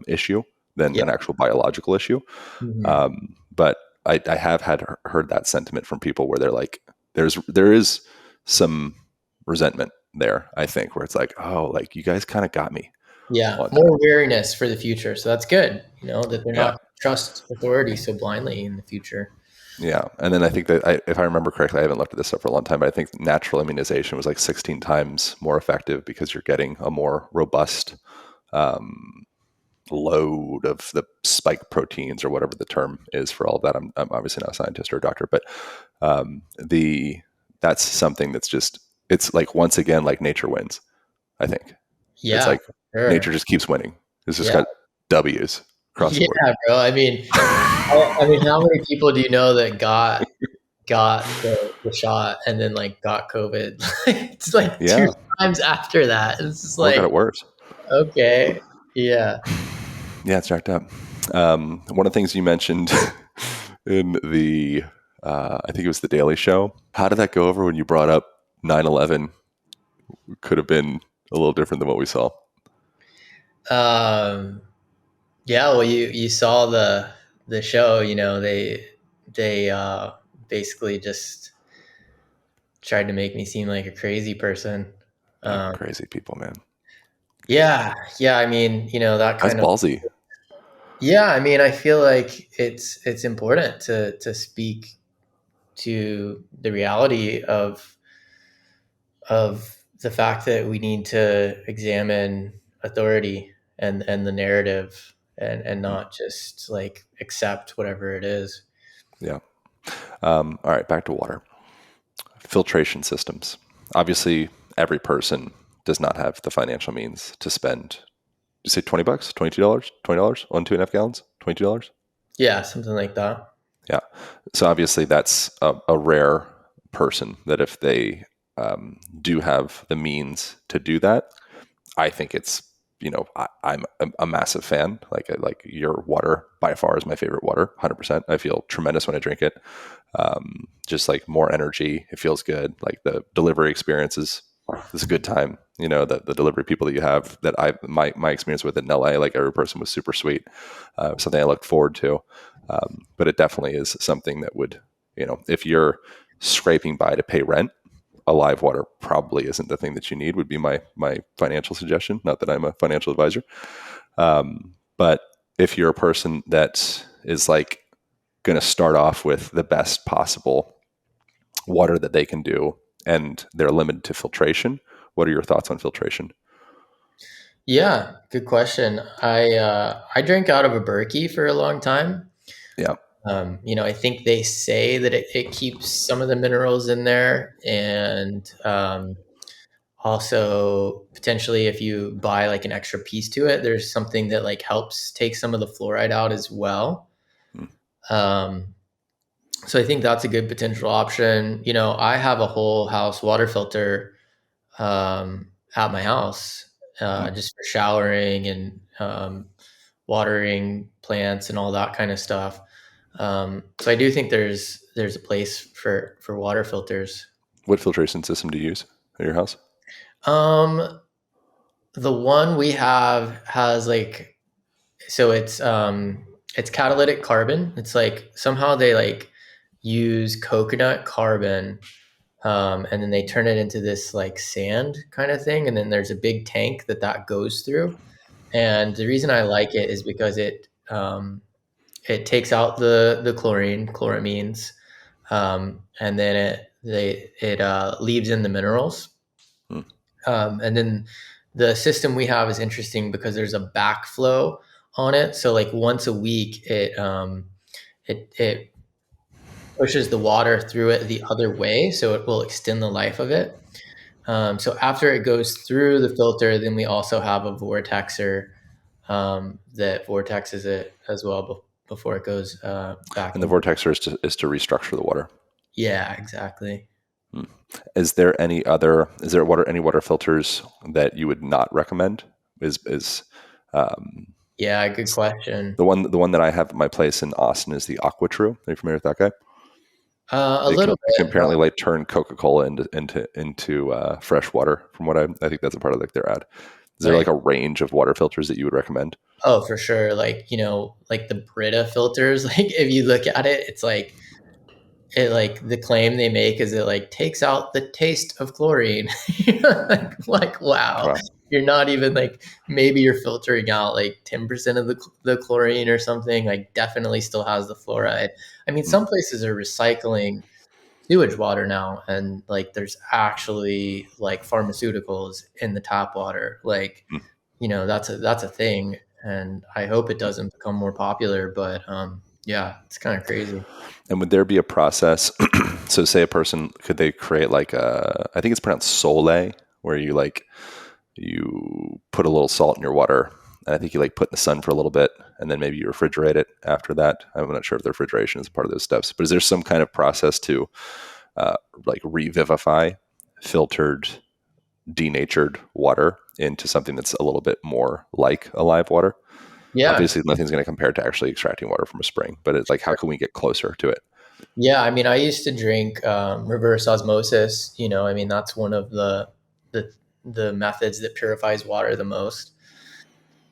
A: issue than
B: Yeah.
A: an actual biological issue.
B: Hmm.
A: But I have heard that sentiment from people where they're like, there is some resentment there. I think where it's like, oh, like you guys kind of got me
B: Yeah.
A: on that.
B: More awareness for the future. So that's good, that they're
A: Yeah,
B: not trust authority so blindly in the future.
A: yeah. And then I think that if I remember correctly, I haven't looked at this up for a long time, but I think natural immunization was like 16 times more effective because you're getting a more robust load of the spike proteins or whatever the term is for all of that. I'm obviously not a scientist or a doctor, but the that's something that's just it's like once again like nature wins. I think it's
B: Yeah,
A: like
B: for
A: nature
B: sure.
A: just keeps winning. It's just
B: Yeah.
A: got W's across the board.
B: Yeah, bro. I mean, how many people do you know that got the shot and then like got COVID? It's like two
A: Yeah,
B: times after that. It's just
A: or got
B: like,
A: it worse.
B: okay, yeah.
A: Yeah, it's jacked up. One of the things you mentioned in the, I think it was the Daily Show. How did that go over when you brought up 9/11 could have been a little different than what we saw?
B: Um, yeah. Well, you saw the show. They basically just tried to make me seem like a crazy person.
A: Yeah,
B: Um,
A: crazy people, man.
B: yeah, yeah. I mean, that
A: That's
B: kind of.
A: ballsy.
B: Yeah, I mean, I feel like it's important to speak to the reality of the fact that we need to examine authority and the narrative and
A: Mm,
B: not just like accept whatever it is.
A: yeah. All right, back to water. Filtration systems. Obviously, every person does not have the financial means to spend, you say $20, $22, $20 on 2.5 gallons, $22?
B: Yeah, something like that.
A: Yeah. So obviously, that's a rare person that if they do have the means to do that, I think it's I'm a massive fan. Like your water by far is my favorite water, 100%. I feel tremendous when I drink it. Just like more energy, it feels good. Like the delivery experience is a good time. The delivery people that you have that my experience with it in LA, like every person was super sweet. Something I looked forward to. But it definitely is something that would, if you're scraping by to pay rent, a live water probably isn't the thing that you need. Would be my financial suggestion. Not that I'm a financial advisor, but if you're a person that is like going to start off with the best possible water that they can do, and they're limited to filtration, what are your thoughts on filtration?
B: Yeah, good question. I drank out of a Berkey for a long time.
A: Yeah.
B: I think they say that it keeps some of the minerals in there, and also potentially if you buy like an extra piece to it, there's something that like helps take some of the fluoride out as well.
A: Mm,
B: Um, so I think that's a good potential option. I have a whole house water filter at my house,
A: mm.
B: just for showering and watering plants and all that kind of stuff. So I do think there's a place for water filters.
A: What filtration system do you use at your house?
B: Um, the one we have has like, so it's catalytic carbon. It's like somehow they like use coconut carbon, and then they turn it into this like sand kind of thing, and then there's a big tank that goes through. And the reason I like it is because it takes out the chloramines, and then it leaves in the minerals.
A: Mm,
B: And then the system we have is interesting because there's a backflow on it. So like once a week, it pushes the water through it the other way, so it will extend the life of it. So after it goes through the filter, then we also have a vortexer that vortexes it as well. before it goes back
A: And the
B: into.
A: vortexer is to restructure the water.
B: Yeah, exactly.
A: Hmm. Is there any water filters that you would not recommend? Is um,
B: Yeah, good question.
A: the one that I have at my place in Austin is the AquaTrue. Are you familiar with that guy?
B: A
A: It can
B: little
A: it can
B: bit.
A: apparently like turn Coca-Cola into fresh water. From what I think that's a part of like their ad. Is there like
B: Nice.
A: a range of water filters that you would recommend?
B: Oh, for sure. Like, like the Brita filters, like if you look at it, it's like the claim they make is it like takes out the taste of chlorine. Like wow.
A: Wow.
B: You're not even like maybe you're filtering out like 10% of the chlorine or something, like definitely still has the fluoride. I mean,
A: Hmm.
B: some places are recycling sewage water now and like there's actually like pharmaceuticals in the tap water. Like,
A: Hmm.
B: that's a thing and I hope it doesn't become more popular, but yeah, it's kind of crazy.
A: And would there be a process? So, say a person could they create like I think it's pronounced sole, where you put a little salt in your water, and I think you like put in the sun for a little bit, and then maybe you refrigerate it after that. I'm not sure if the refrigeration is part of those steps, but is there some kind of process to uh, like revivify filtered, denatured water into something that's a little bit more like a live water?
B: Yeah,
A: Obviously, nothing's going to compare to actually extracting water from a spring, but it's like, how can we get closer to it?
B: yeah. I mean, I used to drink reverse osmosis. I mean, that's one of the the methods that purifies water the most.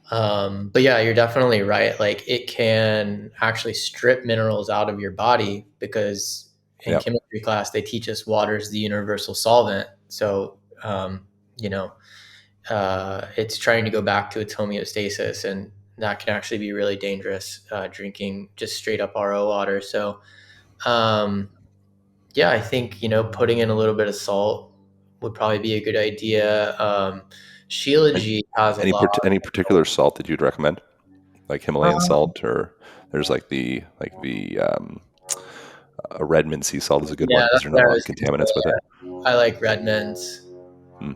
B: But yeah, you're definitely right. Like it can actually strip minerals out of your body because in
A: Yeah.
B: chemistry class they teach us water is the universal solvent. So you know, it's trying to go back to its homeostasis, and that can actually be really dangerous. Drinking just straight up RO water. So um, yeah, I think putting in a little bit of salt would probably be a good idea.
A: And
B: Shilajit has a
A: any
B: lot.
A: any particular salt that you'd recommend, like Himalayan
B: Um,
A: salt, or there's like the Redmond sea salt is a good
B: yeah,
A: one because
B: that's
A: there's
B: what
A: not a
B: I
A: lot of
B: was gonna say.
A: contaminants with it.
B: I like Redmond's.
A: Hmm.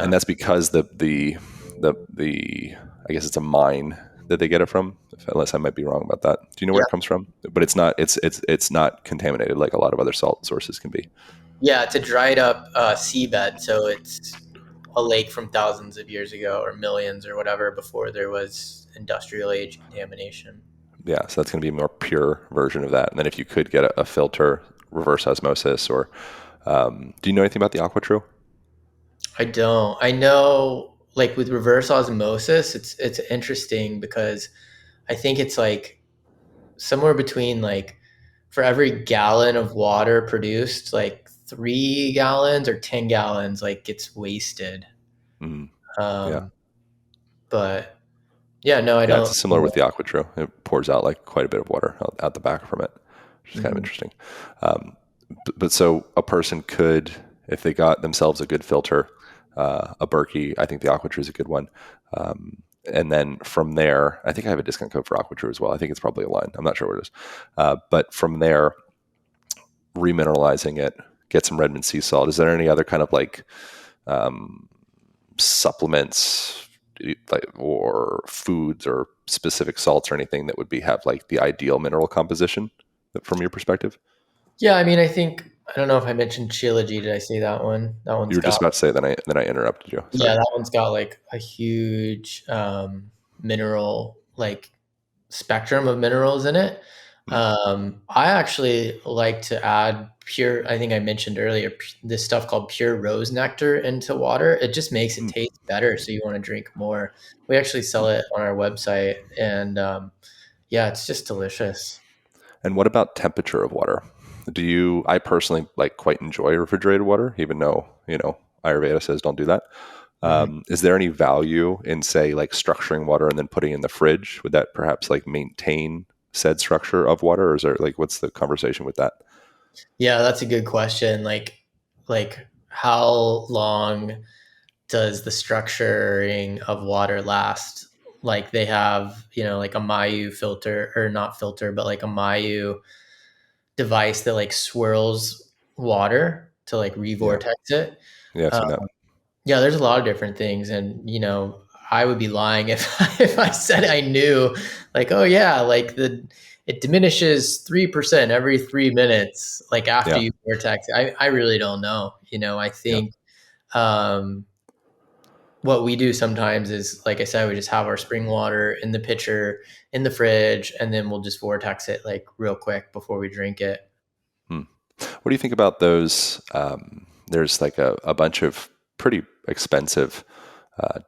A: And
B: Yeah,
A: that's because the I guess it's a mine that they get it from, unless I might be wrong about that. Do you know where
B: yeah,
A: it comes from? But it's not contaminated like a lot of other salt sources can be.
B: yeah. It's a dried up seabed, so it's a lake from thousands of years ago, or millions, or whatever, before there was industrial age contamination.
A: Yeah, so that's going to be a more pure version of that. And then if you could get a filter, reverse osmosis, or do you know anything about the AquaTrue?
B: I don't. I know, like with reverse osmosis, it's interesting because I think it's like somewhere between like for every gallon of water produced, like 3 gallons or 10 gallons like gets wasted.
A: Mm, yeah,
B: Um, but yeah, no, I
A: yeah,
B: don't.
A: it's similar with the AquaTrue. It pours out like quite a bit of water out the back from it, which is kind of
B: Mhm.
A: interesting. Um, but so a person could, if they got themselves a good filter, a Berkey, I think the AquaTrue is a good one. And then from there, I think I have a discount code for AquaTrue as well. I think it's probably a line. I'm not sure what it is. But from there, remineralizing it, get some Redmond sea salt. Is there any other kind of like um, supplements like or foods or specific salts or anything that would be have like the ideal mineral composition from your perspective?
B: Yeah, I mean, I think I don't know if I mentioned Shilajit. Did I say that one? That
A: You
B: one's
A: were just
B: got
A: about to say, then I interrupted you.
B: Yeah,
A: Sorry.
B: that one's got like a huge mineral like spectrum of minerals in it.
A: Hmm.
B: I actually like to add pure, I think I mentioned earlier, this stuff called pure rose nectar into water. It just makes it
A: Hmm.
B: taste better. So you want to drink more. We actually sell it on our website. And yeah, it's just delicious.
A: And what about temperature of water? I personally like quite enjoy refrigerated water, even though, Ayurveda says don't do that.
B: Mhm.
A: Is there any value in, say, like structuring water and then putting it in the fridge? Would that perhaps like maintain said structure of water, or is there like what's the conversation with that?
B: Yeah, that's a good question. Like how long does the structuring of water last? Like they have, like a Mayu filter, or not filter, but like a Mayu device that like swirls water to like
A: Yeah,
B: revortex it.
A: yeah, I've
B: Uh,
A: seen that.
B: yeah, there's a lot of different things, and I would be lying if if I said I knew. Like, oh yeah, like the it diminishes 3% every 3 minutes. Like after
A: Yeah.
B: you vortex, I really don't know. I
A: Yeah.
B: think um, what we do sometimes is, like I said, we just have our spring water in the pitcher in the fridge, and then we'll just vortex it like real quick before we drink it.
A: Hmm. What do you think about those? There's like a bunch of pretty expensive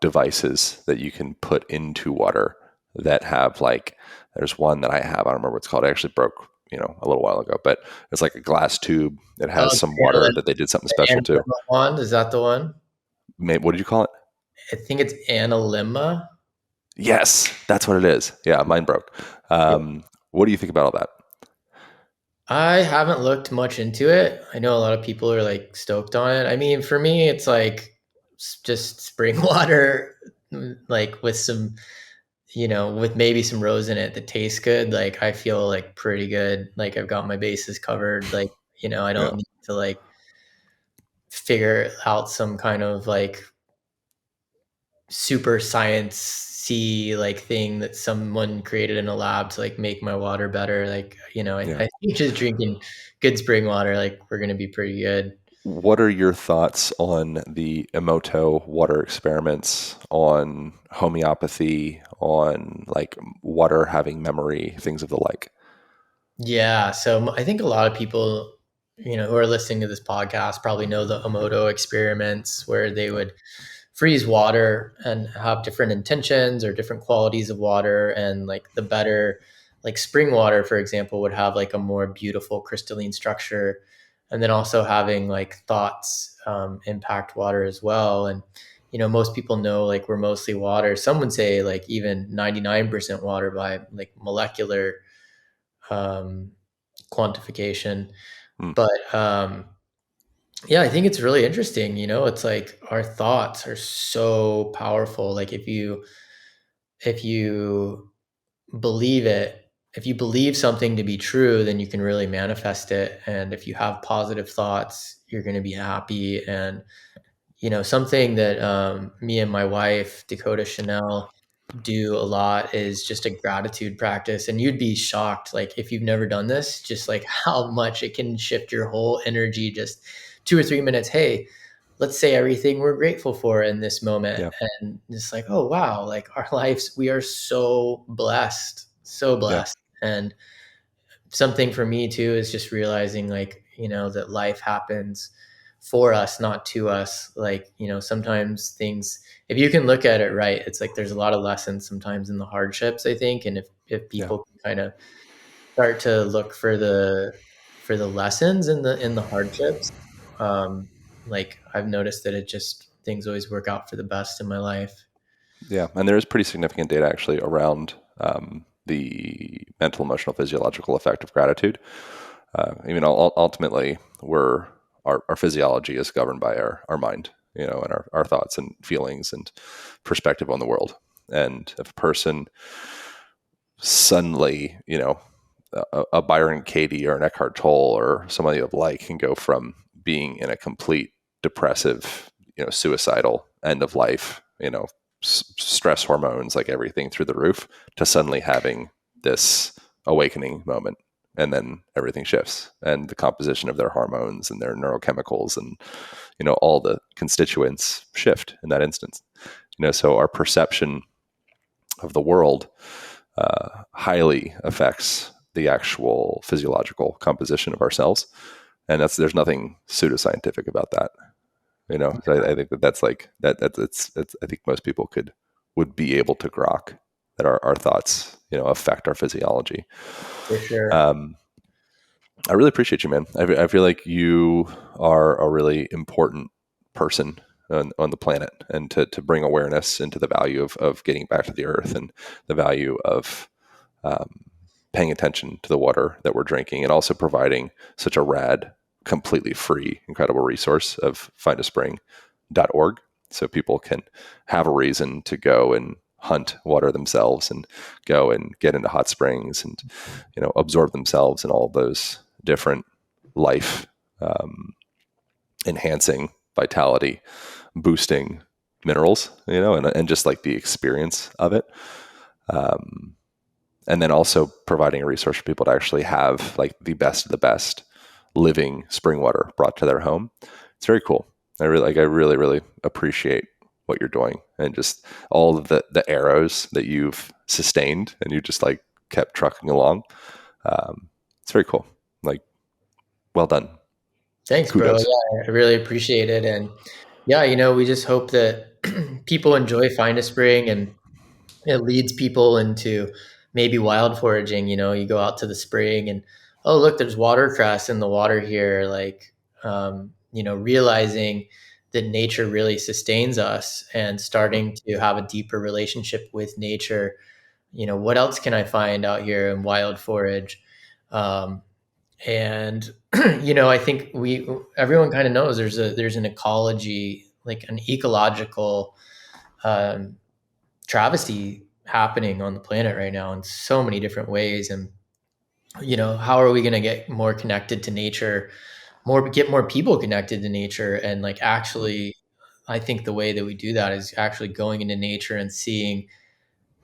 A: devices that you can put into water that have like, there's one that I have, I don't remember what it's called. It actually broke, a little while ago, but it's like a glass tube that
B: Oh,
A: has some water that they did something
B: the
A: special to.
B: Analemma wand, is that the one?
A: What did you call it?
B: I think it's Analemma.
A: Yes, that's what it is. Yeah, mine broke. What do you think about all that?
B: I haven't looked much into it. I know a lot of people are like stoked on it. I mean, for me, it's like just spring water, like with some, with maybe some rose in it that tastes good. Like I feel like pretty good. Like I've got my bases covered. Like, I
A: Yeah,
B: don't need to like figure out some kind of like super like thing that someone created in a lab to like make my water better. Like,
A: yeah.
B: I think just drinking good spring water, like we're gonna be pretty good.
A: What are your thoughts on the Emoto water experiments, on homeopathy, on like water having memory, things of the like?
B: Yeah, so I think a lot of people, who are listening to this podcast probably know the Omoto experiments where they would freeze water and have different intentions or different qualities of water, and like the better, like spring water for example would have like a more beautiful crystalline structure, and then also having like thoughts impact water as well. And most people know like we're mostly water. Some would say like even 99% water by like molecular um, quantification.
A: Hmm.
B: But yeah, I think it's really interesting. It's like our thoughts are so powerful. Like if you believe it, if you believe something to be true, then you can really manifest it. And if you have positive thoughts, you're going to be happy. And something that me and my wife, Dakota Chanel, do a lot is just a gratitude practice. And you'd be shocked, like, if you've never done this, just like how much it can shift your whole energy. Just 2 or 3 minutes. Hey, let's say everything we're grateful for in this moment.
A: Yeah,
B: And it's like, oh, wow, like our lives, we are so blessed, so
A: yeah,
B: blessed. And something for me too is just realizing like that life happens for us, not to us. Like sometimes things, if you can look at it right, it's like there's a lot of lessons sometimes in the hardships, I think. And if
A: yeah,
B: people can kind of start to look for the lessons in the hardships, um like I've noticed that it just things always work out for the best in my life.
A: yeah. And there is pretty significant data actually around the mental, emotional, physiological effect of gratitude. Ultimately, our physiology is governed by our mind, and our thoughts and feelings and perspective on the world. And if a person suddenly, a Byron Katie or an Eckhart Tolle or somebody of like can go from being in a complete depressive, suicidal end of life, stress hormones, like everything through the roof, to suddenly having this awakening moment. And then everything shifts, and the composition of their hormones and their neurochemicals and, all the constituents shift in that instance. So our perception of the world highly affects the actual physiological composition of ourselves, and there's nothing pseudoscientific about that. So I think that's like that. It's I think most people would be able to grok that our thoughts, affect our physiology.
B: For sure.
A: Um, I really appreciate you, man. I feel like you are a really important person on the planet, and to bring awareness into the value of getting back to the earth, and the value of um, paying attention to the water that we're drinking, and also providing such a rad, completely free, incredible resource of findaspring.org, so people can have a reason to go and hunt water themselves and go and get into hot springs and absorb themselves in all those different life um, enhancing, vitality boosting minerals, and just like the experience of it. And then also providing a resource for people to actually have like the best of the best living spring water brought to their home. It's very cool. I really, really appreciate what you're doing, and just all of the arrows that you've sustained and you just like kept trucking along. It's very cool. Like, well done.
B: Thanks, bro.
A: Kudos.
B: Yeah, I really appreciate it. And yeah, we just hope that people enjoy Find a Spring, and it leads people into maybe wild foraging. You go out to the spring and, oh, look, there's watercress in the water here. Like, realizing that nature really sustains us and starting to have a deeper relationship with nature. What else can I find out here in wild forage? Um, and I think everyone kind of knows there's an ecology, like an ecological um, travesty happening on the planet right now in so many different ways. And how are we going to get more connected to nature, get more people connected to nature? And like, actually, I think the way that we do that is actually going into nature and seeing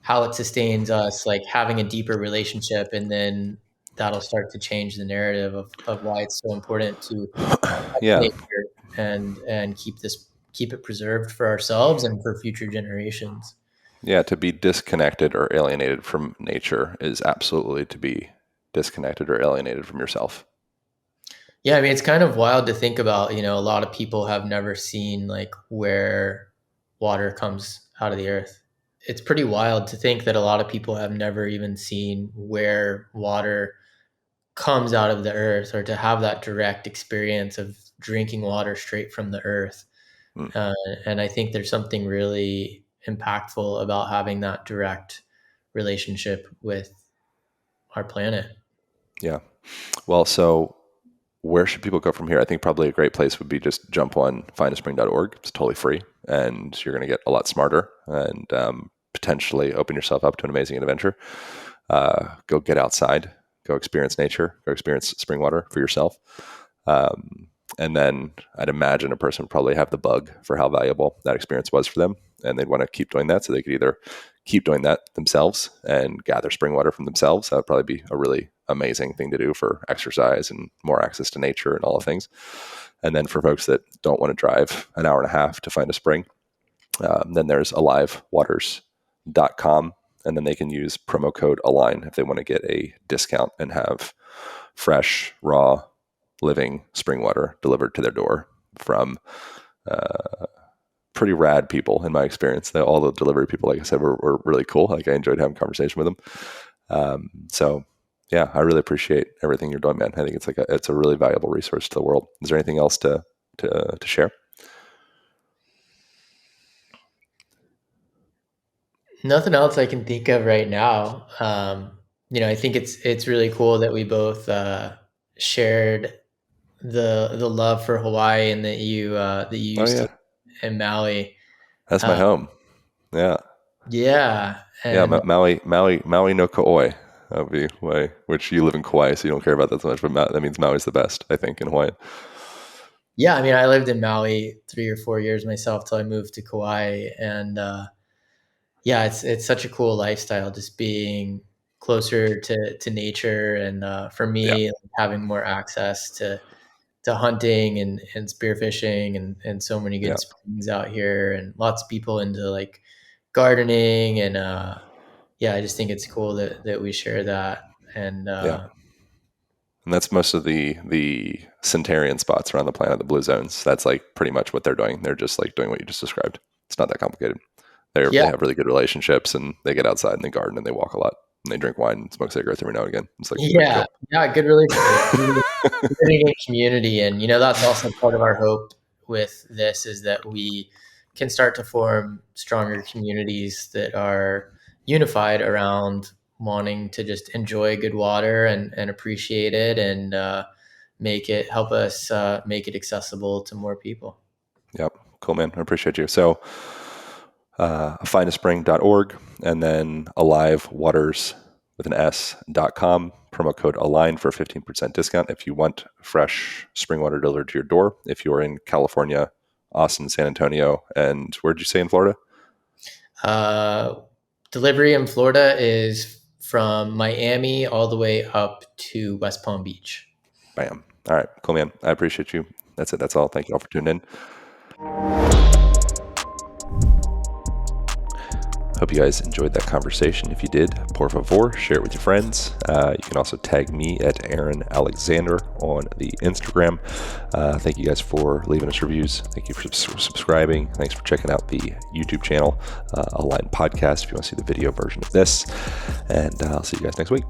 B: how it sustains us, like having a deeper relationship, and then that'll start to change the narrative of why it's so important to protect
A: Yeah.
B: nature and keep it preserved for ourselves and for future generations.
A: Yeah. To be disconnected or alienated from nature is absolutely to be disconnected or alienated from yourself.
B: Yeah, I mean, it's kind of wild to think about. A lot of people have never seen like where water comes out of the earth. It's pretty wild to think that a lot of people have never even seen where water comes out of the earth, or to have that direct experience of drinking water straight from the earth.
A: Mm,
B: Uh, and I think there's something really impactful about having that direct relationship with our planet.
A: yeah. Well, so where should people go from here? I think probably a great place would be just jump on findaspring.org. It's totally free, and you're going to get a lot smarter and potentially open yourself up to an amazing adventure. Go get outside, go experience nature, go experience spring water for yourself. Um, and then I'd imagine a person would probably have the bug for how valuable that experience was for them. And they'd want to keep doing that. So they could either keep doing that themselves and gather spring water from themselves. That would probably be a really amazing thing to do for exercise and more access to nature and all the things. And then for folks that don't want to drive an hour and a half to find a spring, then there's alivewaters.com. And then they can use promo code ALIGN if they want to get a discount and have fresh, raw, living spring water delivered to their door from pretty rad people in my experience. All the delivery people, like I said, were really cool. Like I enjoyed having a conversation with them. So yeah, I really appreciate everything you're doing, man. I think it's a really valuable resource to the world. Is there anything else to share?
B: Nothing else I can think of right now. I think it's really cool that we both shared the love for Hawaii, and that you
A: Oh
B: used to
A: yeah,
B: live in Maui.
A: that's my
B: Uh,
A: home. Yeah,
B: yeah,
A: yeah.
B: and
A: Maui no Kauai. That would be Hawaii, which you live in Kauai, so you don't care about that so much. But that means Maui's the best, I think, in Hawaii.
B: yeah, I mean, I lived in Maui 3 or 4 years myself till I moved to Kauai, and yeah, it's such a cool lifestyle, just being closer to nature, and for
A: Yeah,
B: me, having more access to hunting and spearfishing, and so many
A: yeah,
B: good springs out here, and lots of people into like gardening, and yeah, I just think it's cool that we share that. And
A: yeah. And that's most of the centarian spots around the planet, the blue zones. That's like pretty much what they're doing. They're just like doing what you just described. It's not that complicated. They
B: yeah,
A: have really good relationships, and they get outside and they garden and they walk a lot and they drink wine and smoke cigarettes every now and again. It's like no big
B: yeah,
A: deal.
B: yeah, good relationship, living in community. And that's also part of our hope with this, is that we can start to form stronger communities that are unified around wanting to just enjoy good water and appreciate it, and help us make it accessible to more people.
A: Yep. Cool, man. I appreciate you. So findaspring.org and then alivewaters with an S.com. Promo code ALIGN for 15% discount if you want fresh spring water delivered to your door. If you're in California, Austin, San Antonio, and where'd you say in Florida?
B: Delivery in Florida is from Miami all the way up to West Palm Beach.
A: Bam. All right, cool, man. I appreciate you. That's it. That's all. Thank you all for tuning in. Hope you guys enjoyed that conversation. If you did, por favor, share it with your friends. You can also tag me at Aaron Alexander on the Instagram. Thank you guys for leaving us reviews. Thank you for subscribing. Thanks for checking out the YouTube channel, Align Podcast, if you want to see the video version of this. And I'll see you guys next week.